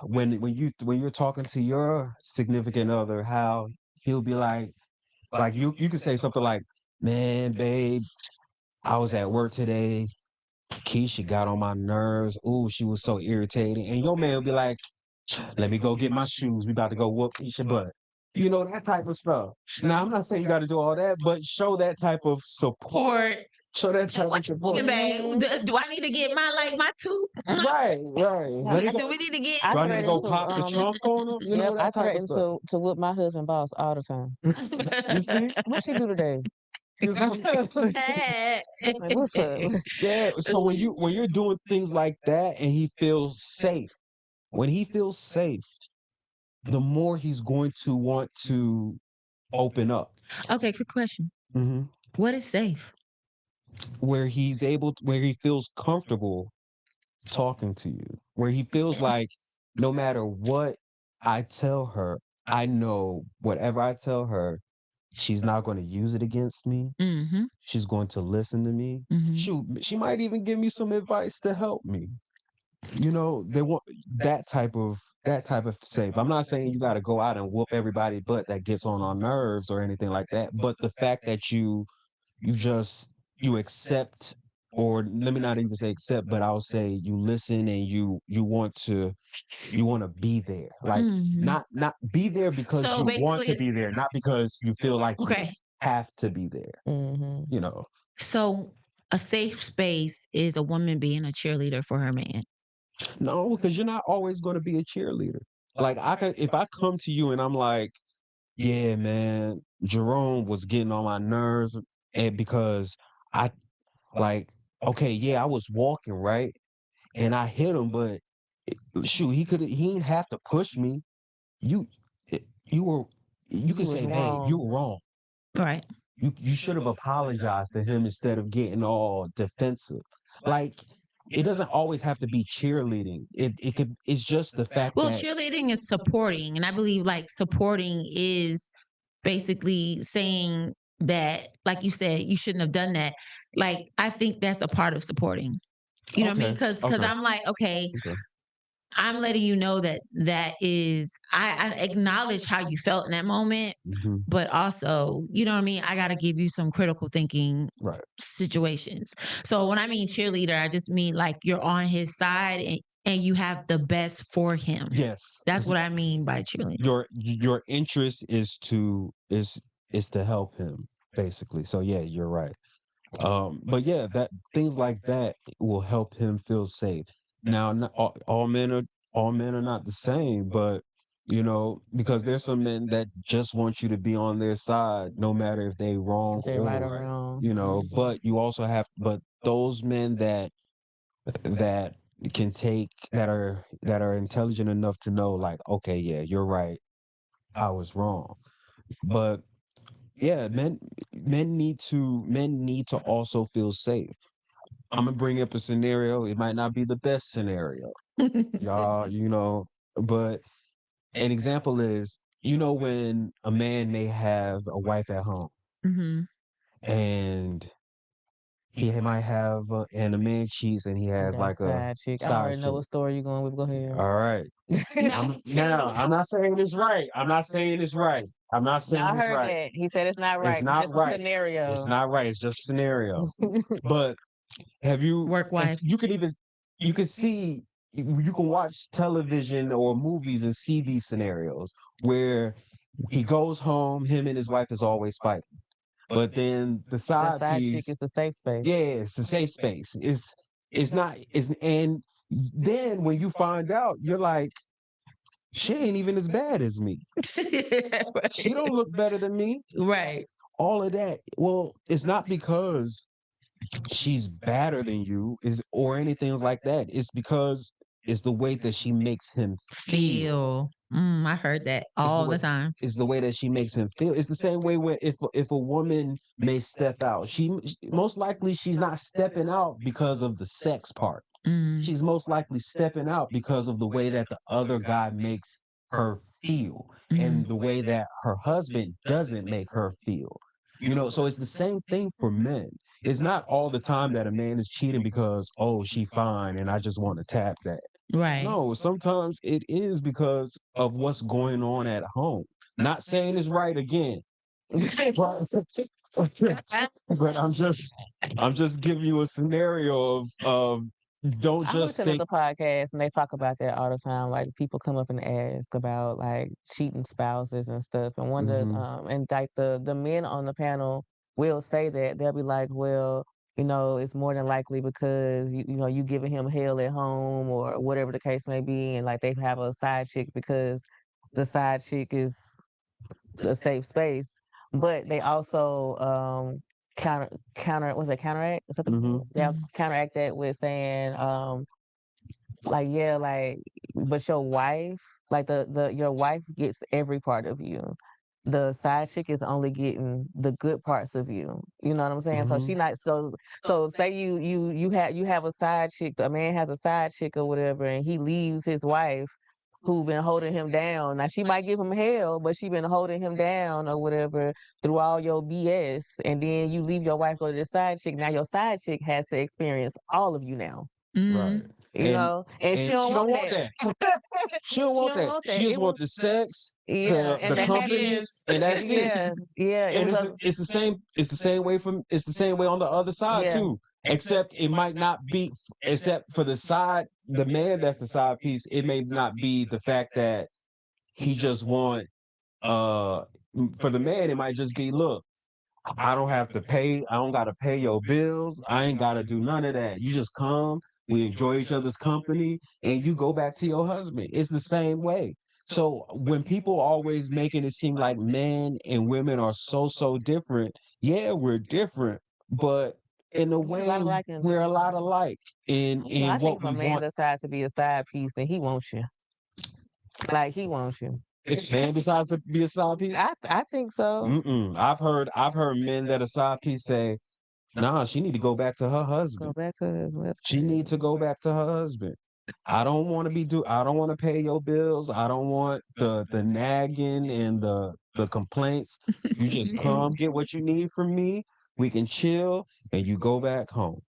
when you're talking to your significant other, how he'll be like you could say something like, man, babe, I was at work today. Keisha got on my nerves. Ooh, she was so irritating. And your man will be like, let me go get my shoes. We about to go whoop Keisha butt. That type of stuff. Now, I'm not saying you got to do all that, but show that type of support. Or Show that type of what support. babe? Do I need to get my tooth? Right, right. Let me Do go. we need to get I Do I need to threaten go to pop the trunk on him? yep, I That type of threaten stuff. to whip my husband boss all the time. You see? What she do today? You see? Like, what's up? Yeah. So when you're doing things like that and he feels safe, when he feels safe, the more he's going to want to open up. Okay, quick question. hmm What is safe? where he feels comfortable talking to you, where he feels like no matter what I tell her, I know whatever I tell her, she's not going to use it against me. Mm-hmm. She's going to listen to me. Mm-hmm. Shoot, she might even give me some advice to help me. They want that type of safe. I'm not saying you got to go out and whoop everybody butt that gets on our nerves or anything like that, but the fact that you just you accept, or let me not even say accept, but I'll say you listen and you want to be there, like Mhm. not be there because So you want to basically, be there, not because you feel like you okay. have to be there. hmm You know, So a safe space is a woman being a cheerleader for her man. no, because you're not always going to be a cheerleader. Like if I come to you and I'm like, yeah, man, Jerome was getting on my nerves, and because I like, okay, yeah, I was walking right, and I hit him, but shoot, he didn't have to push me. You you were you could You was say, babe, you wrong. were wrong. Right. You should have apologized to him instead of getting all defensive. Like it doesn't always have to be cheerleading. It's just the fact Well, that cheerleading is supporting. And I believe like supporting is basically saying that, like you said, you shouldn't have done that. Like, I think that's a part of supporting. You know what I mean? okay, Because okay, I'm like, okay, okay. I'm letting you know that is, I acknowledge how you felt in that moment, hmm but also, you know what I mean? I got to give you some critical thinking Right. situations. So when I mean cheerleader, I just mean like you're on his side and you have the best for him. Yes. That's what I mean by cheerleader. Your interest is to help him, basically. So yeah, you're right. But yeah, that things like that will help him feel safe. Now, not all men are not the same, but you know, because there's some men that just want you to be on their side, no matter if they wrong If they right or or wrong. you know. But you also have, but those men that can take that are intelligent enough to know, like, okay, yeah, you're right, I was wrong. But yeah, men need to also feel safe. I'm gonna bring up a scenario. It might not be the best scenario, y'all, you know, but an example is, you know, when a man may have a wife at home Hmm. and he might have, and a man cheats and he You has got like a side chick. I side already know chick. what story you're going with. Go ahead. All right. I'm not saying it's right. I'm not saying it's right. I'm not Now I saying it's heard right. that. He said it's not It's right. It's not just a right. It's scenario. not right. It's just scenario. But have you, Work wives. you could even, you could see, you can watch television or movies and see these scenarios where he goes home, him and his wife is always fighting. But then the The side side chick piece, is the safe space. yeah, it's a safe space. It's not, it's, and then when you find out, you're like, she ain't even as bad as me. She don't look better than me. Right. All of that. Well, it's not because she's badder than you is or anything like that. It's because it's the way that she makes him feel. I heard that It's the all way the time. it's the way that she makes him feel. It's the same way when if a woman may step out, most likely she's not stepping out because of the sex part. Mm. She's most likely stepping out because of the way that the other guy makes her feel and the way that her husband doesn't make her feel. You know, so it's the same thing for men. It's not all the time that a man is cheating because, oh, she fine and I just want to tap that. Right. No, sometimes it is because of what's going on at home. Not saying it's right again, but, but I'm just giving you a scenario of don't I just listen to think. the podcast and they talk about that all the time. Like people come up and ask about like cheating spouses and stuff. And one of the Mhm. and like the men on the panel will say that they'll be like, well, you know, it's more than likely because you know you giving him hell at home or whatever the case may be, and like they have a side chick because the side chick is a safe space. But they also counter was it counteract? Is that Mhm. they have counteract that with saying like yeah like but your wife like the your wife gets every part of you. The side chick is only getting the good parts of you. You know what I'm saying? So she Mhm. not so say you have a side chick, a man has a side chick or whatever, and he leaves his wife who been holding him down. Now she might give him hell, but she been holding him down or whatever through all your BS. And then you leave your wife, go to the side chick. Now your side chick has to experience all of you now. Right. You know, and she And don't she want don't want that. that. She don't She want don't that. want She that. just It want was the sex, yeah, and the the company, happiness. and that's it. Yeah, yeah. It And was a it's the same way from it's the same way on the other side yeah. too. Except it might not be except for the man that's the side piece, it may not be the fact that he just want uh for the man it might just be, look, I don't have to pay. I don't got to pay your bills. I ain't got to do none of that. You just come, we enjoy each other's company, and you go back to your husband. It's the same way. So when people always making it seem like men and women are so different, yeah, we're different, but in a There's a lot way, of liking. we're a lot alike I in think what if a we man want. decides to be a side piece, then he wants you. Like he wants you. If man decides to be a side piece, I think so. I've heard men that a side piece say, nah, she need to go back to her Go husband. back to his. That's She needs to crazy. go back to her husband. I don't want to pay your bills. I don't want the nagging and the complaints. You just come get what you need from me. We can chill and you go back home.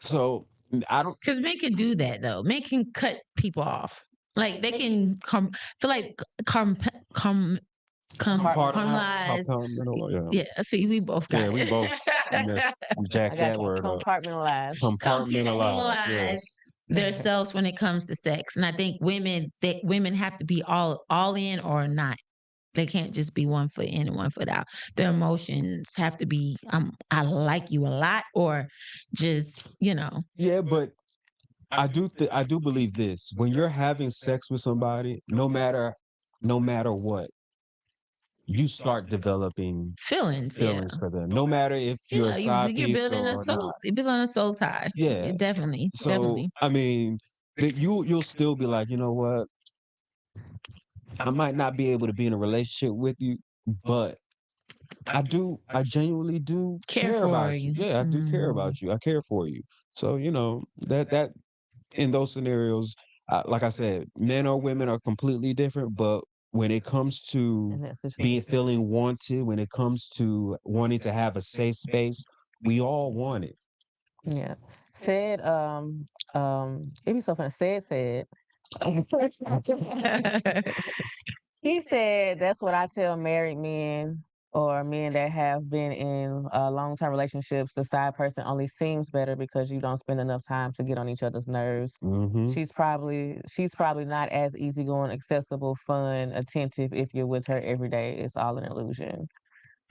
So I don't Because men can do that though. Men can cut people off. Like they can feel like compartmentalize. compartmentalize. Yeah, see, we both Yeah, got we both it. I jacked got that word up. compartmentalized. Compartmentalize, Compartmentalize yes. themselves when it comes to sex. And I think women have to be all in or not. They can't just be one foot in and one foot out. Their emotions have to be I like you a lot or just, Yeah, but I do believe this. When you're having sex with somebody, no matter what, you start developing Feelings, yeah. feelings for them. No matter if you're a Yeah, side you're piece building a or soul. not. You're building a soul tie. Yeah. Definitely, So definitely. I mean, that you'll still be like, you know what? I might not be able to be in a relationship with you, but I genuinely do Care care for about you. you. Yeah, I do care Mhm. about you. I care for you. So, that in those scenarios, like I said, men or women are completely different, but when it comes to In that being situation. feeling wanted, when it comes to wanting to have a safe space, we all want it. Yeah. Said, it'd be so funny. Said. He said that's what I tell married men or men that have been in long-term relationships. The side person only seems better because you don't spend enough time to get on each other's nerves. Mm-hmm. She's probably not as easygoing, accessible, fun, attentive if you're with her every day. It's all an illusion.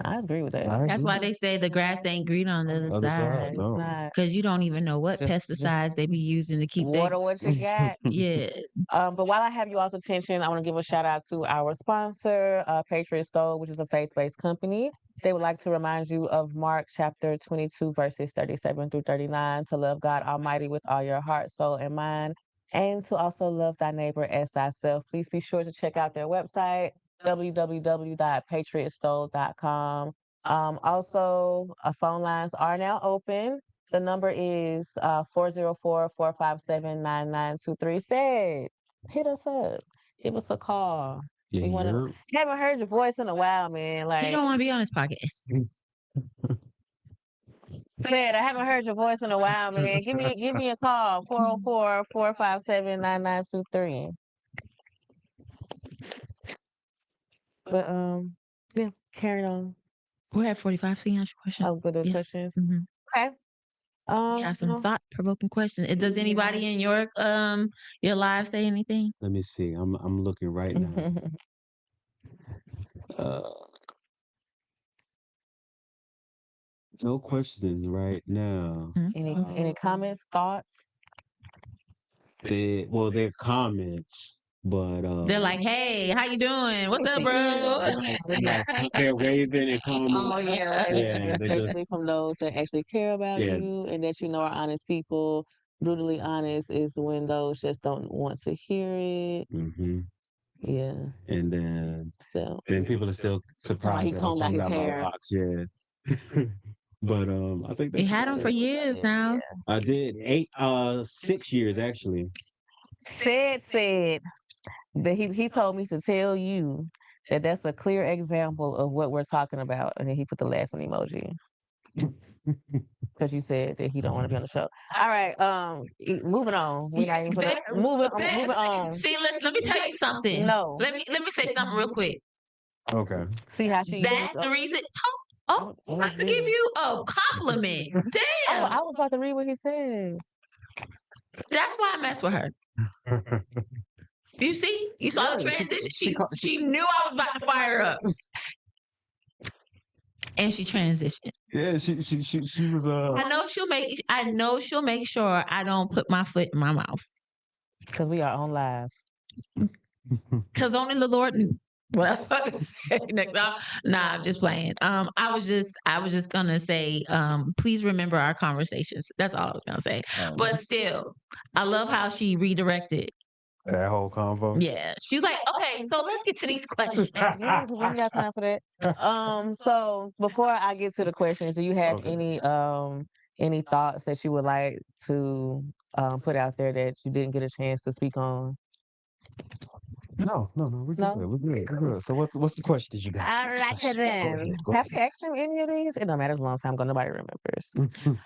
I agree with that. That's why they say the grass ain't green on the other Other side. side, It's no. not. Because you don't even know what Just pesticides they be using to keep water what you got. yeah. But while I have you all's attention, I want to give a shout out to our sponsor, Patriot Stole, which is a faith-based company. They would like to remind you of Mark chapter 22, verses 37 through 39, to love God Almighty with all your heart, soul, and mind, and to also love thy neighbor as thyself. Please be sure to check out their website, www.patriotstole.com. Also, phone lines are now open. The number is 404-457-9923. Said, hit us up. Give us a call. You We want to. hear? Haven't heard your voice in a while, man. He Like don't want to be on his podcast. said, I haven't heard your voice in a while, man. Give me a call. 404-457-9923. But yeah, carrying on. We're at 45. So you ask your question. Oh, good Yeah. questions. hmm Okay. Have some thought provoking questions. Does anybody in your live say anything? Let me see. I'm looking right now. Uh, no questions right now. Any comments, thoughts? They're comments, but They're like, "Hey, how you doing? What's up, bro?" they're waving and commenting. Oh yeah, Yeah, they especially just from those that actually care about yeah. you and that you know are honest people. Brutally honest is when those just don't want to hear it. Mm-hmm. Yeah. And then So people are still why he surprised that I combed out combed his out my hair. locks. Yeah. But I think You that's had about them for it. years now. I did 6 years actually. Said that he told me to tell you that that's a clear example of what we're talking about, and then he put the laughing emoji. Because you said that he don't want to be on the show. All right, moving on. We're not even moving on. See, listen, let me tell you something. No. Let me say something real quick. Okay. See how she That's the reason. Oh, I'm about to give you a compliment. Damn. I was about to read what he said. That's why I mess with her. You see? You saw the transition? She knew I was about to fire her up. And she transitioned. Yeah, she was I know she'll make sure I don't put my foot in my mouth. Because we are on live. Because only the Lord knew what I was about to say. Nah, I'm just playing. I was just gonna say, please remember our conversations. That's all I was gonna say. But still, I love how she redirected. that whole convo. Yeah. She's like, okay, so let's get to these questions. Yeah, we ain't got time for that. So before I get to the questions, do you have Okay. any thoughts that you would like to put out there that you didn't get a chance to speak on? No, we're No? good. We're good. We're good. So what's the questions you got? All right, then. Have you asked him any of these? It don't matter. It's a long time ago. Nobody remembers.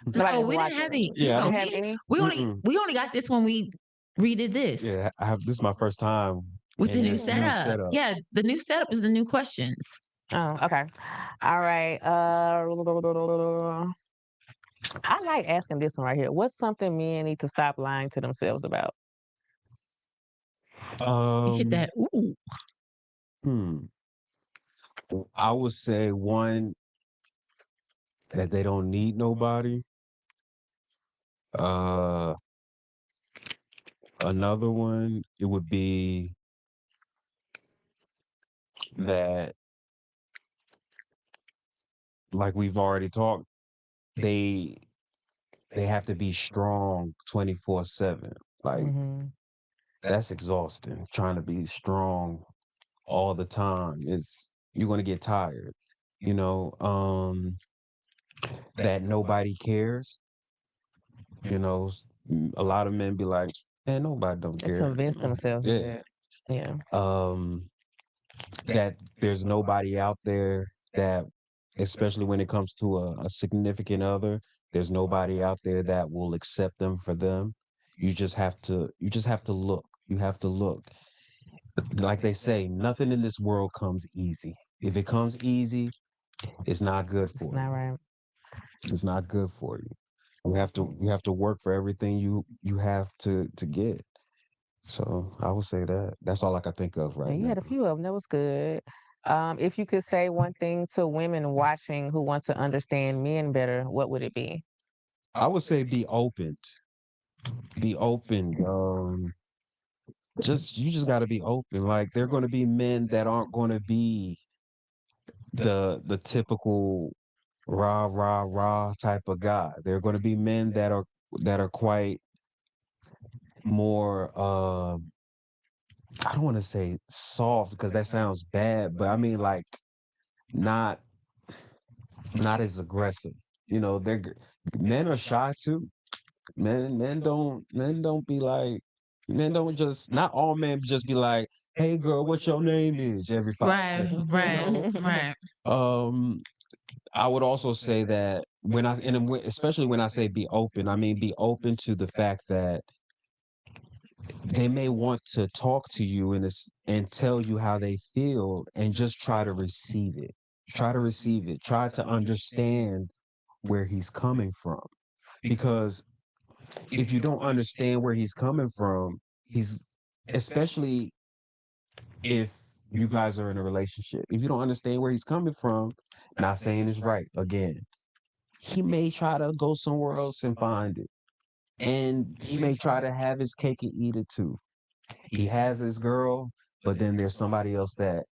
No, we didn't have any. Yeah. No, You have any? we only got this when we redid this. Yeah, this is my first time With the in new this setup. Yeah, the new setup is the new questions. Oh, okay. All right. I like asking this one right here. What's something men need to stop lying to themselves about? Hit that. Ooh. Hmm. I would say one that they don't need nobody. Another one, it would be that, like we've already talked, they they have to be strong 24/7. Like Mhm. that's exhausting. Trying to be strong all the time is you're gonna get tired. You know, that nobody cares. You know, a lot of men be like, man, nobody don't They care. convince themselves of Yeah. that. Yeah. That there's nobody out there that, especially when it comes to a significant other, there's nobody out there that will accept them for them. You just have to look. You have to look. Like they say, nothing in this world comes easy. If it comes easy, it's not good It's for not you. right. It's not good for you. You have to work for everything you have to get. So I would say that. That's all I can think of Yeah, right you now. had a few of them. That was good. If you could say one thing to women watching who want to understand men better, what would it be? I would say be open. Be open. You just got to be open. Like there are going to be men that aren't going to be the typical rah rah rah type of guy. There are going to be men that are quite more I don't want to say soft because that sounds bad, but I mean like not not as aggressive. You know, men are shy too. Men don't be like men don't just not all men just be like, hey girl, what your name is every 5 seconds, you Right, know. right. Um I would also say that especially when I say be open, I mean be open to the fact that they may want to talk to you and tell you how they feel and just try to receive it. Try to receive it. Try to understand where he's coming from. Because if you don't understand where he's coming from, he's especially if you guys are in a relationship. If you don't understand where he's coming from, not saying it's right again, he may try to go somewhere else and find it. And he may try to have his cake and eat it too. He has his girl, but then there's somebody else that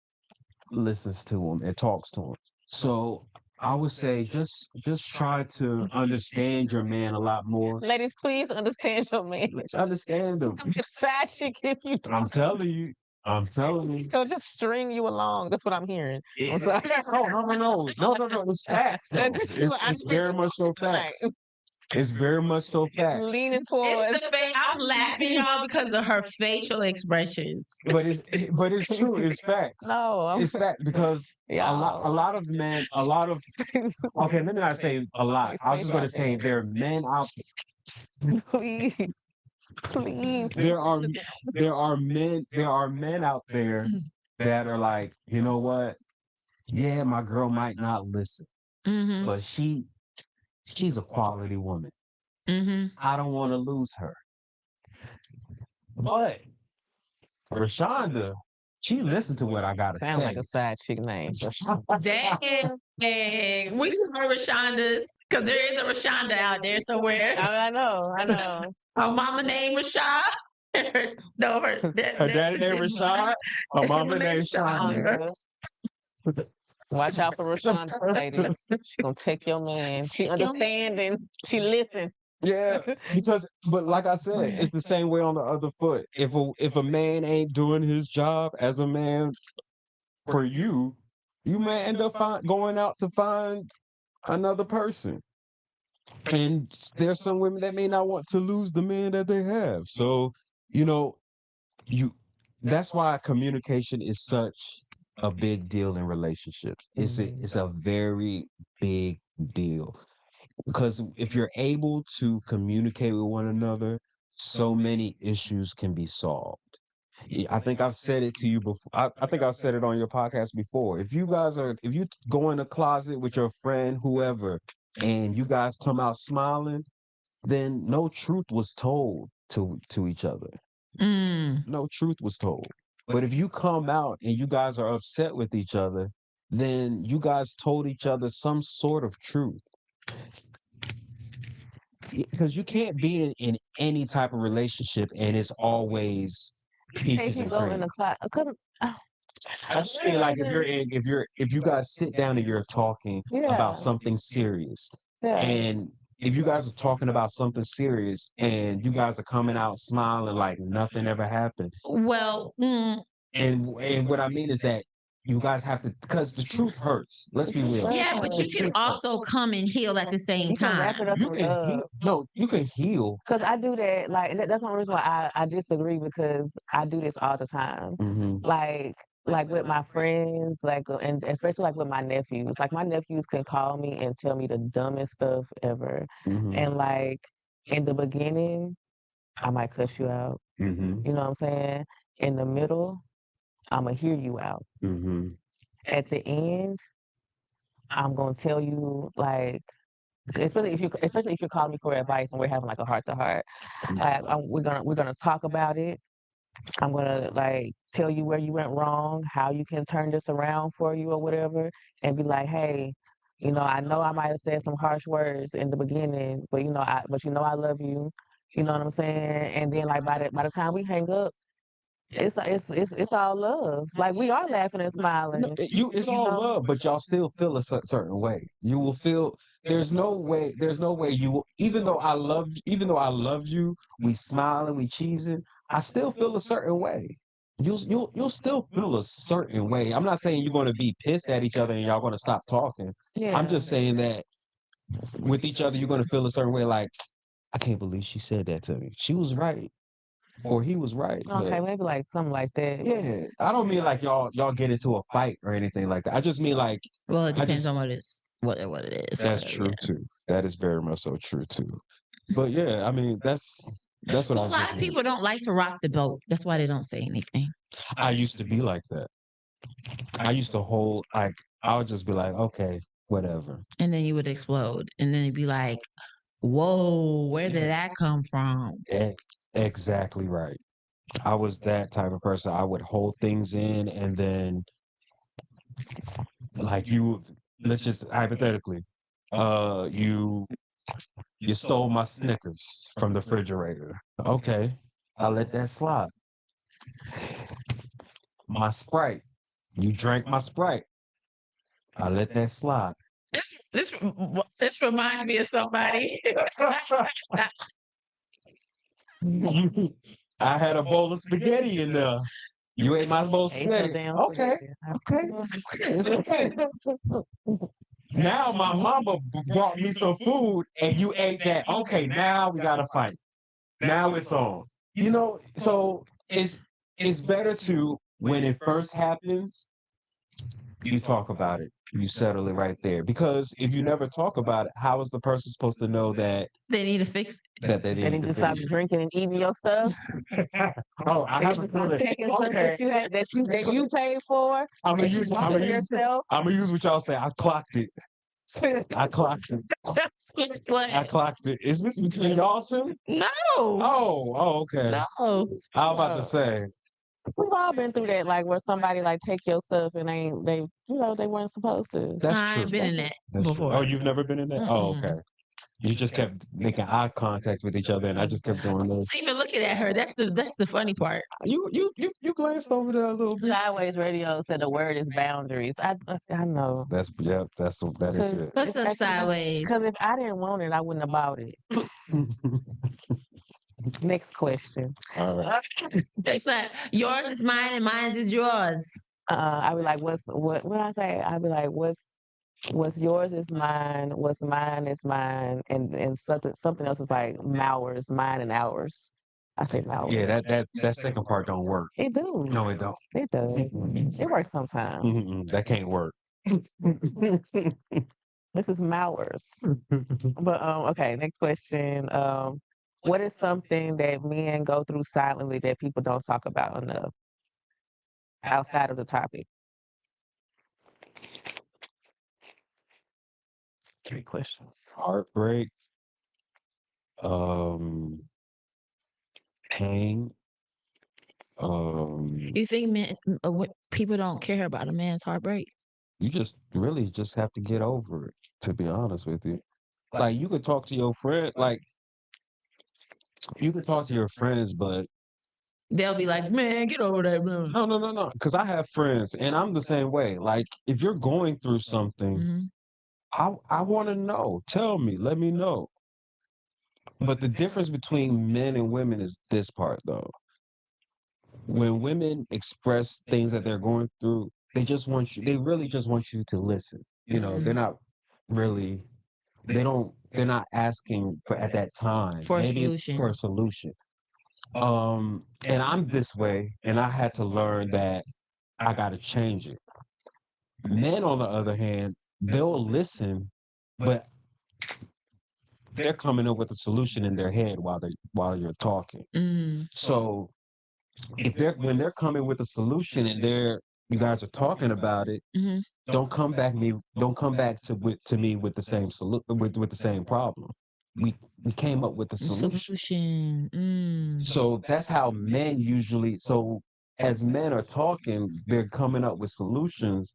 listens to him and talks to him. So I would say just try to understand your man a lot more. Ladies, please understand your man. Let's understand him. I'm a side chick if you I'm don't. telling you. I'm telling you. He'll just string you along. That's what I'm hearing. I'm It, sorry. no. It's facts though. That's It's what I it's need very to much so tonight. facts. It's very much so It's facts. leaning It's towards. the face. I'm laughing, y'all, because of her facial expressions. But it's true. It's facts. No, It's fact because a y'all. lot of men, a lot of okay, let me not say a lot. I was just gonna say there are men out Please, please. there are men out there that are like, you know what? Yeah, my girl might not listen, Mm-hmm. but she's a quality woman. Mm-hmm. I don't want to lose her. But Rashonda, she listened to what I gotta Sound like say. a side chick name. Dang. We should know Rashonda's because there is a Rashonda out there somewhere. I know. Her mama named Rashad. No, Her daddy named Rashad. Her mama named Shonda. Watch out for Rashonda, ladies. She gonna take your man. She understanding. She listen. Yeah, but like I said, it's the same way on the other foot. If a man ain't doing his job as a man for you, you may end up going out to find another person. And there's some women that may not want to lose the man that they have. So, you know, you that's why communication is such a big deal in relationships. It's a very big deal. Because if you're able to communicate with one another, so many issues can be solved. I think I've said it to you before. I think I've said it on your podcast before. If you go in a closet with your friend, whoever, and you guys come out smiling, then no truth was told to each other. Mm. No truth was told. But if you come out and you guys are upset with each other, then you guys told each other some sort of truth. because you can't be in any type of relationship and it's always If peaches you and go in cream. the closet, because I just feel like if you guys sit down and you're talking yeah, about something serious, yeah. and if you guys are talking about something serious and you guys are coming out smiling like nothing ever happened, Well, and what I mean is that you guys have to, because the truth hurts. Let's be real. yeah, but The you can truth also hurts. come and heal at the same You can wrap it time. up You in can love. heal. No, you can heal. Because I do that, like that's one reason why I disagree because I do this all the time. Mm-hmm. Like with my friends, like and especially like with my nephews. Like my nephews can call me and tell me the dumbest stuff ever. Mm-hmm. And like in the beginning, I might cuss you out. Mm-hmm. You know what I'm saying? In the middle, I'ma hear you out. Mm-hmm. At the end, I'm gonna tell you like especially if you're calling me for advice and we're having like a heart to heart. Like we're gonna talk about it. I'm gonna like tell you where you went wrong, how you can turn this around for you or whatever, and be like, hey, I know I might have said some harsh words in the beginning, but I love you. You know what I'm saying? And then like by the time we hang up, it's all love. Like we are laughing and No, smiling. it's all love, but y'all still feel a certain way. You will feel there's no way you will, even though I love you, we smile and we cheesing, I still feel a certain way. You'll still feel a certain way. I'm not saying you're gonna be pissed at each other and y'all gonna stop talking. I'm Yeah. just saying that with each other you're gonna feel a certain way, like, I can't believe she said that to me. She was right. Or he was right. Okay, But maybe like something like that. yeah, I don't mean like y'all get into a fight or anything like that. I just mean like Well, it I depends just on what it is. that's but true yeah. too. That is very much so true too. But yeah, I mean that's what Well, I a lot just of mean. people don't like to rock the boat. That's why they don't say anything. I used to be like that. I used to hold like I would just be like, okay, whatever. And then you would explode. And then you'd be like, whoa, where did that come from? Exactly right. I was that type of person. I would hold things in and then like let's just hypothetically, you stole my Snickers from the refrigerator. Okay, I let that slide. My Sprite, you drank my Sprite. I let that slide. This reminds me of somebody. I had a bowl of spaghetti in there. You ate my bowl of Ate your spaghetti. damn Okay, spaghetti. okay, it's okay. Now my mama brought me some food and you ate that. Okay, now we gotta fight. Now it's on. So it's better to when it first happens, you talk about it. You settle it right there. Because if you never talk about it, how is the person supposed to know that They need to fix it. that they They need need to to stop fix it? drinking and eating your stuff. Oh, I have a feeling. Taking stuff Okay. that you paid for. I'm gonna And you use bought for yourself. I'm gonna use what y'all say. I clocked it. I clocked it. I clocked it. Is this between y'all two? No. Oh, okay. No. I was about to say. We've all been through that, like where somebody like take your stuff and they weren't supposed to. That's I've true. been in that That's true. before. Oh, you've never been in that? Oh, Mm-mm. okay. You just kept making eye contact with each other, and I just kept doing this. Even looking at her, that's the funny part. You glanced over there a little bit. Sideways Radio said the word is boundaries. I know. That is it. What's up, sideways? Because if I didn't want it, I wouldn't have bought it. Next question. All right. It's like yours is mine and mine is yours. I'd be like, what I say? I'd be like, what's yours is mine, what's mine is mine, and something else is like ours, mine and ours. I say ours. Yeah, that second part don't work. It do. No, it don't. It does. It works sometimes. That can't work. This is ours. But okay, next question. What is something that men go through silently that people don't talk about enough outside of the topic? 3 questions. Heartbreak, um, pain, You think people don't care about a man's heartbreak? you just really just have to get over it, to be honest with you. Like you could talk to your friend, like You can talk to your friends, but They'll be like, man, get over that. Blah. no. Because I have friends, and I'm the same way. Like, if you're going through something, Mhm. I want to know. Tell me. Let me know. But the difference between men and women is this part, though. When women express things that they're going through, they just want you. They really just want you to listen. You know, they're Mhm. not really. They don't. They're not asking for at that time. For a Maybe solution. for a solution. And I'm this way, and I had to learn that I got to change it. Men, on the other hand, they'll listen, but they're coming up with a solution in their head while you're talking. Mm. So if they're when they're coming with a solution and you guys are talking about it, Mhm. don't come back to me with the same with the same problem. We came up with a solution. Solution. Mm. So that's how men usually as men are talking, they're coming up with solutions,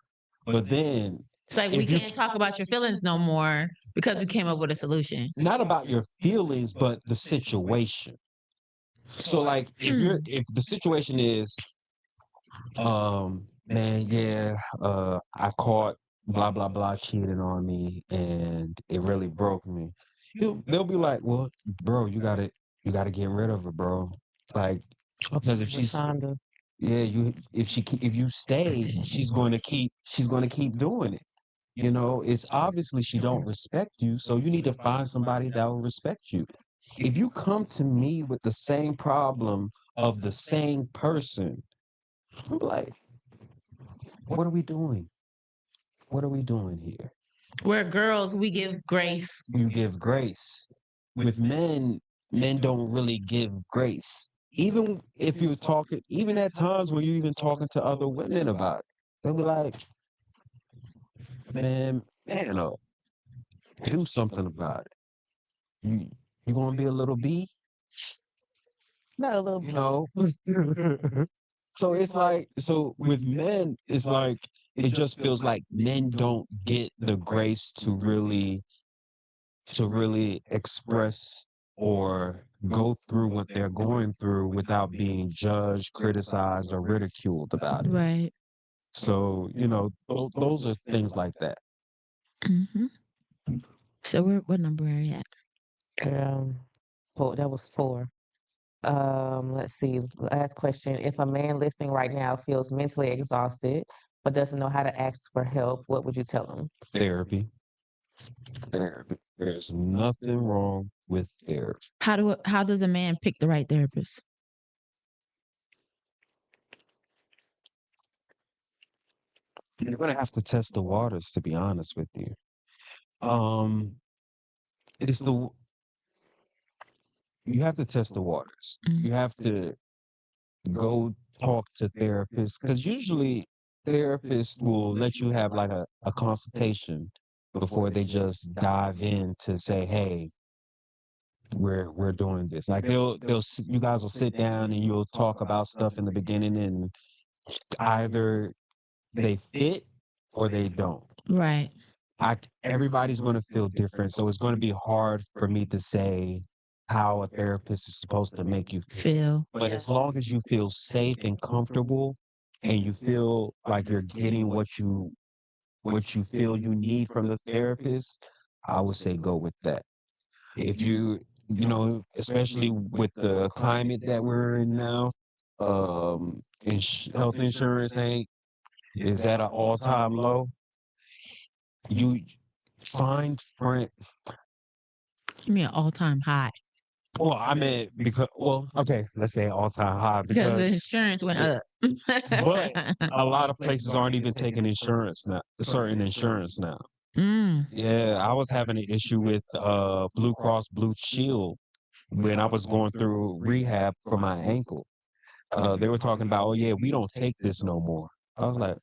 but then It's like we if you can't talk about your feelings no more because we came up with a solution. not about your feelings, but the situation. So like if the situation is man, yeah, I caught blah blah blah cheating on me and it really broke me. They'll be like, well, bro, you gotta get rid of her, bro. Like, because if she's Rashonda. yeah, if you stay, she's going to keep doing it. You know, it's obviously she don't respect you, so you need to find somebody that will respect you. If you come to me with the same problem of the same person, I'm like, what are we doing? What are we doing here? We're girls, we give grace. You give grace. With men, men don't really give grace. Even if you're talking, even at times when you're even talking to other women about it, they'll be like, man up, do something about it. You gonna be a little bee, Not a little you know? So it's like, so with men, it's like it just feels like men don't get the grace to really express or go through what they're going through without being judged, criticized, or ridiculed about it. Right. So, you know, those are things like that. Hmm. So what number are you at? Well, that was 4. Let's see. Last question. If a man listening right now feels mentally exhausted but doesn't know how to ask for help, what would you tell him? Therapy. Therapy. There's nothing wrong with therapy. How does a man pick the right therapist? You're gonna have to test the waters, to be honest with you. Um, it's the you have to test the waters. Mm. You have to go talk to therapists because usually therapists will let you have like a consultation before they just dive in to say, hey, we're doing this. Like you guys will sit down and you'll talk about stuff in the beginning and either they fit or they don't. Right. Everybody's going to feel different, so it's going to be hard for me to say how a therapist is supposed to make you feel. Feel. But as long as you feel safe and comfortable and you feel like you're getting what you feel you need from the therapist, I would say go with that. If you know, especially with the climate that we're in now, health insurance ain't is at an all-time low. You find friend. Give me an all-time high Well, I mean, okay, let's say all-time high because the because, insurance went it, up. but a lot of places aren't even taking insurance now, certain insurance now. Mm. Yeah, I was having an issue with Blue Cross Blue Shield when I was going through rehab for my ankle. They were talking about, oh yeah, we don't take this no more. I was like,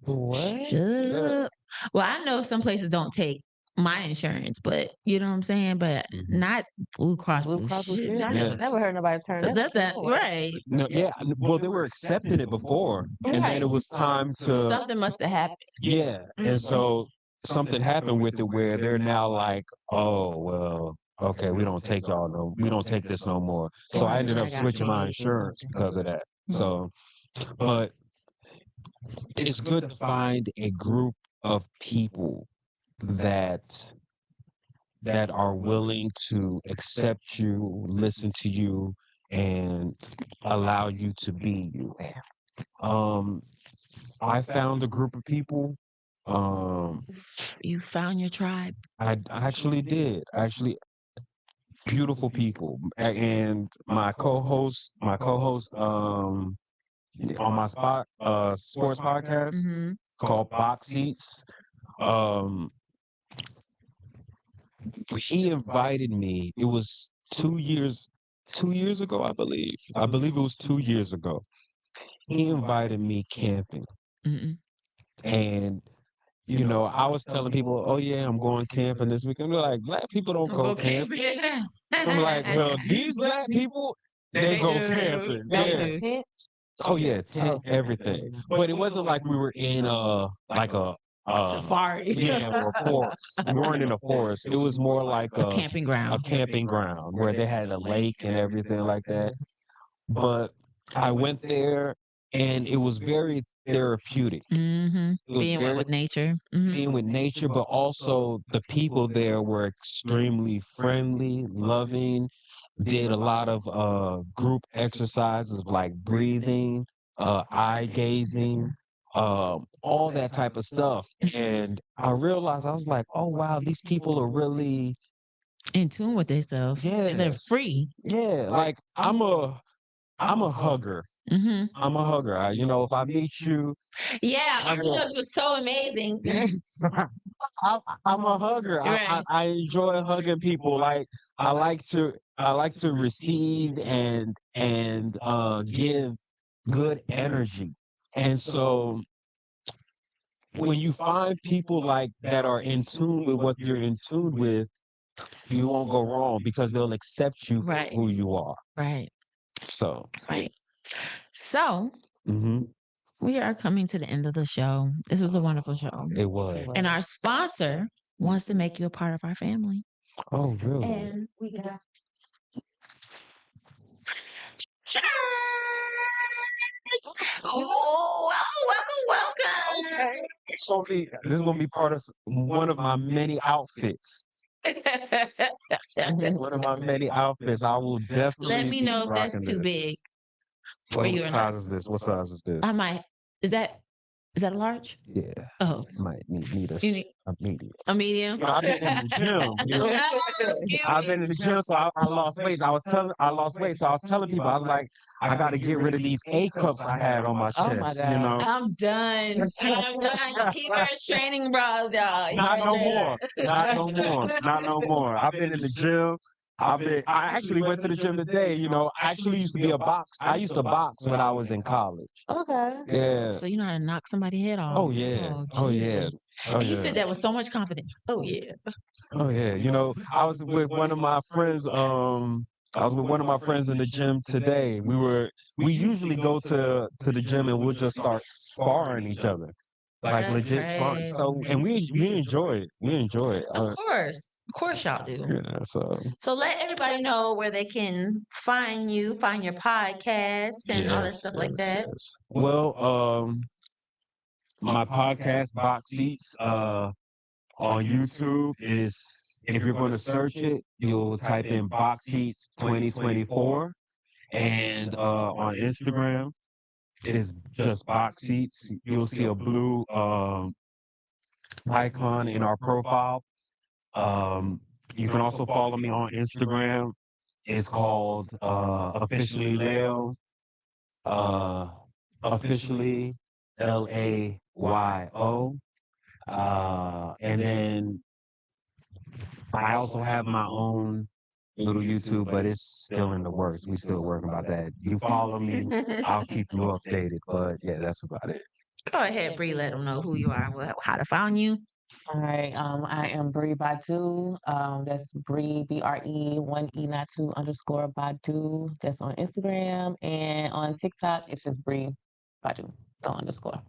What? Shut yeah. up. Well, I know some places don't take my insurance, but you know what I'm saying? But Mhm. not Blue Cross Blue Blue Cross Blue Shield. Shield? Y'all Yeah. Never heard nobody turn that that's that down. right. No, yeah. Well, they were accepting it before, and then it was time to, Something must have happened. yeah. And so something happened with it where they're now like, oh, well, okay, we don't take this no more. So I ended up switching my insurance because of that. So, but it's good to find a group of people that are willing to accept you, listen to you, and allow you to be you. I found a group of people. You found your tribe. I actually did. Actually, beautiful people. And my co-host, on my sports podcast, Mm-hmm. it's called Box Seats. He invited me. It was 2 years ago, I believe. I believe it was 2 years ago. He invited me camping. Mm-hmm. And I was telling people, "Oh yeah, I'm going camping this weekend." They're like, "Black people don't go camping." I'm like, "Well, these black people, they go camping." Yeah. Tent? Oh yeah, tent, everything. But it wasn't like we were in like a Safari. yeah, or a forest. We weren't in a forest. It was more like A camping ground. a camping ground where they had a lake and everything like that. But I went there and it was very therapeutic. Mm-hmm. It was Being very with nature. Mm-hmm. being with nature, but also the people there were extremely friendly, loving, did a lot of group exercises like breathing, eye gazing, all that type of stuff. And I realized I was like, oh wow, these people are really In tune with themselves. They're yes. free. Yeah, like I'm a hugger. Mm-hmm. I'm a hugger. If I meet you, Yeah, I'm a, hugs was so amazing. I'm a hugger. Right. I enjoy hugging people. Like I like to receive and give good energy. And so when you find people like that are in tune with what you're in tune with, you won't go wrong because they'll accept you for Right. who you are. Right. So Right. So hmm we are coming to the end of the show. This was a wonderful show. it was. And our sponsor wants to make you a part of our family. Oh really? And we got Cheers! Oh, welcome. Okay. This is gonna be part of one of my many outfits. One of my many outfits. I will definitely Let me be know if that's rocking too this. big for you What or not. size is this? What size is this? I might. Is that a large? Yeah, Oh, might need you need a medium. a medium? I've been in the gym. Excuse I've me. been in the gym, so I lost weight. I lost weight, so I was telling people, I was like, I got to get rid of these A cups I had on my Oh my chest. God. I'm done. I'm done. He wears training bras, y'all. Not no more. Not no more. Not no more. I've been in the gym. I actually went to the gym today. I actually used to be a box. I used to box when I was in college. Okay. Yeah. So you know how to knock somebody head off. Oh yeah. Oh yeah. Jesus. Oh And he yeah. said that with so much confidence. Oh yeah. Oh yeah. I was with one of my friends. I was with one of my friends in the gym today. We usually go to the gym and we'll just start sparring each other. Like That's legit sparring. crazy. So and we enjoy it. We enjoy it. Of course y'all do. Yeah, So let everybody know where they can find you, find your podcast and all that yes, stuff like yes, that. yes. Well, my podcast Box Seats on YouTube is, if you're going to search it, you'll type in Box Seats 2024, and on Instagram is just Box Seats. You'll see a blue icon in our profile. You can also follow me on Instagram. It's called officially Layo. Officially Layo. And then I also have my own little YouTube, but it's still in the works. We still working about that. You follow me, I'll keep you updated. But yeah, that's about it. Go ahead, Bree. Let them know who you are, how to find you. All right. I am Bree Badu. That's Bree BRE 1E not 2 underscore Badu. That's on Instagram, and on TikTok it's just Bree Badu, no underscore.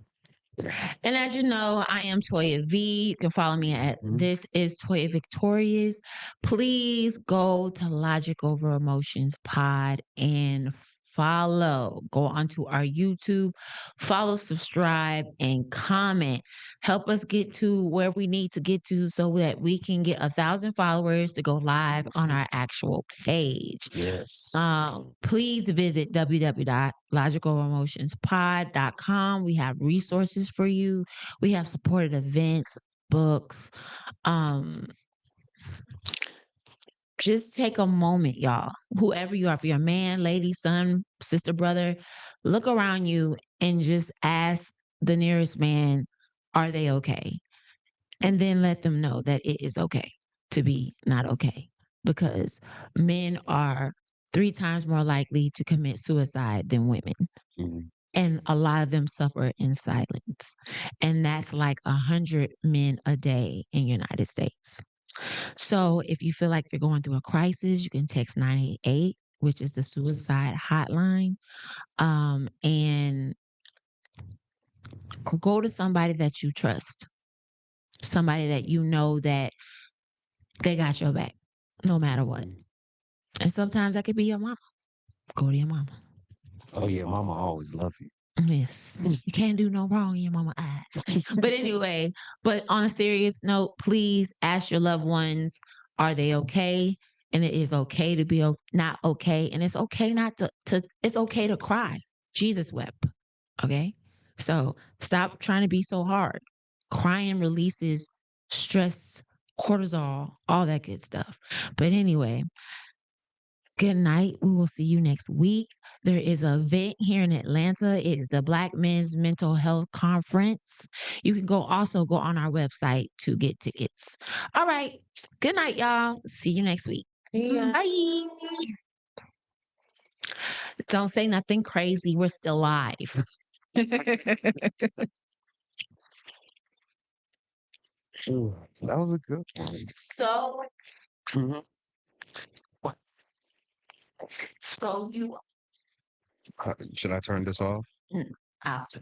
And as you know, I am Toya V. You can follow me at This Is Toya Victorious. Please go to Logic Over Emotions Pod and follow. Go onto our YouTube, follow, subscribe, and comment. Help us get to where we need to get to so that we can get 1,000 followers to go live on our actual page. Yes. Please visit www.logicalemotionspod.com. We have resources for you. We have supported events, books. Just take a moment, y'all. Whoever you are, if you're a man, lady, son, sister, brother, look around you and just ask the nearest man, are they okay? And then let them know that it is okay to be not okay, because men are 3 times more likely to commit suicide than women. Mhm. And a lot of them suffer in silence. And that's like 100 men a day in the United States. So if you feel like you're going through a crisis, you can text 988, which is the suicide hotline. And or go to somebody that you trust, somebody that you know that they got your back no matter what. And sometimes that could be your mama. Go to your mama. Oh yeah, mama always love you. Yes. You can't do no wrong in your mama eyes. But anyway, but on a serious note, please ask your loved ones, are they okay? And it is okay to be not okay. And it's okay not to it's okay to cry. Jesus wept. Okay. So stop trying to be so hard. Crying releases stress, cortisol, all that good stuff. But anyway, good night. We will see you next week. There is an event here in Atlanta. It is the Black Men's Mental Health Conference. You can also go on our website to get tickets. All right. Good night, y'all. See you next week. Bye. Don't say nothing crazy. We're still live. Ooh, that was a good one. So, Mhm. so you Should I turn this off? after.